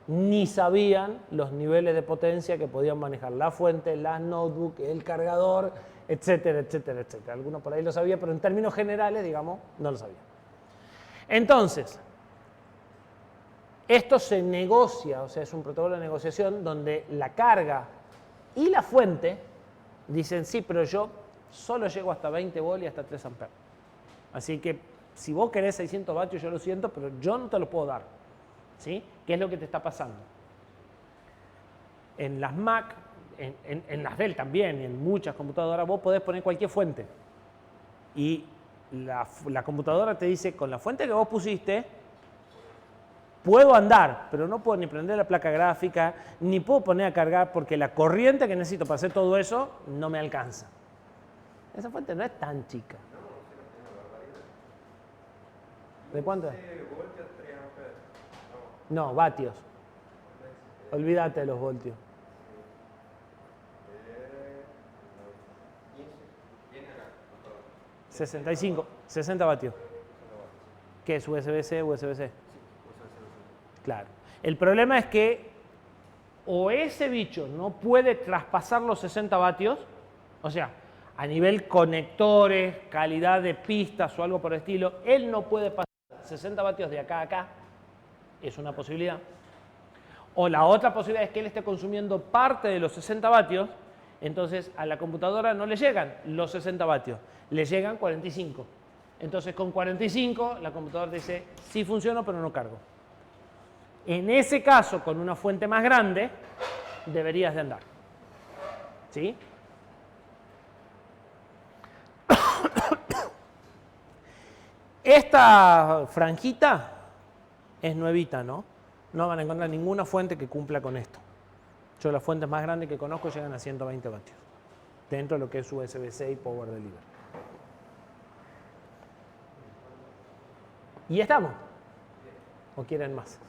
ni sabían los niveles de potencia que podían manejar la fuente, las notebooks, el cargador, etcétera, etcétera, etcétera. Algunos por ahí lo sabían, pero en términos generales, digamos, no lo sabían. Entonces, esto se negocia, o sea, es un protocolo de negociación donde la carga y la fuente dicen, sí, pero yo solo llego hasta 20 volt y hasta 3 amperes. Así que si vos querés 600 vatios, yo lo siento, pero yo no te lo puedo dar. ¿Sí? ¿Qué es lo que te está pasando? En las Mac, en las Dell también, y en muchas computadoras, vos podés poner cualquier fuente. Y la computadora te dice, con la fuente que vos pusiste, puedo andar, pero no puedo ni prender la placa gráfica, ni puedo poner a cargar porque la corriente que necesito para hacer todo eso no me alcanza. Esa fuente no es tan chica. ¿De cuánto es? No, vatios. Olvídate de los voltios. 65, 60 vatios. ¿Qué es USB-C, USB-C? Claro. El problema es que o ese bicho no puede traspasar los 60 vatios, o sea, a nivel conectores, calidad de pistas o algo por el estilo, él no puede pasar 60 vatios de acá a acá, es una posibilidad. O la otra posibilidad es que él esté consumiendo parte de los 60 vatios, entonces a la computadora no le llegan los 60 vatios, le llegan 45. Entonces con 45 la computadora dice, sí funciona pero no cargo. En ese caso, con una fuente más grande, deberías de andar. ¿Sí? Esta franjita es nuevita, ¿no? No van a encontrar ninguna fuente que cumpla con esto. Yo las fuentes más grandes que conozco llegan a 120 vatios, dentro de lo que es USB-C y Power Delivery. ¿Y estamos? ¿O quieren más?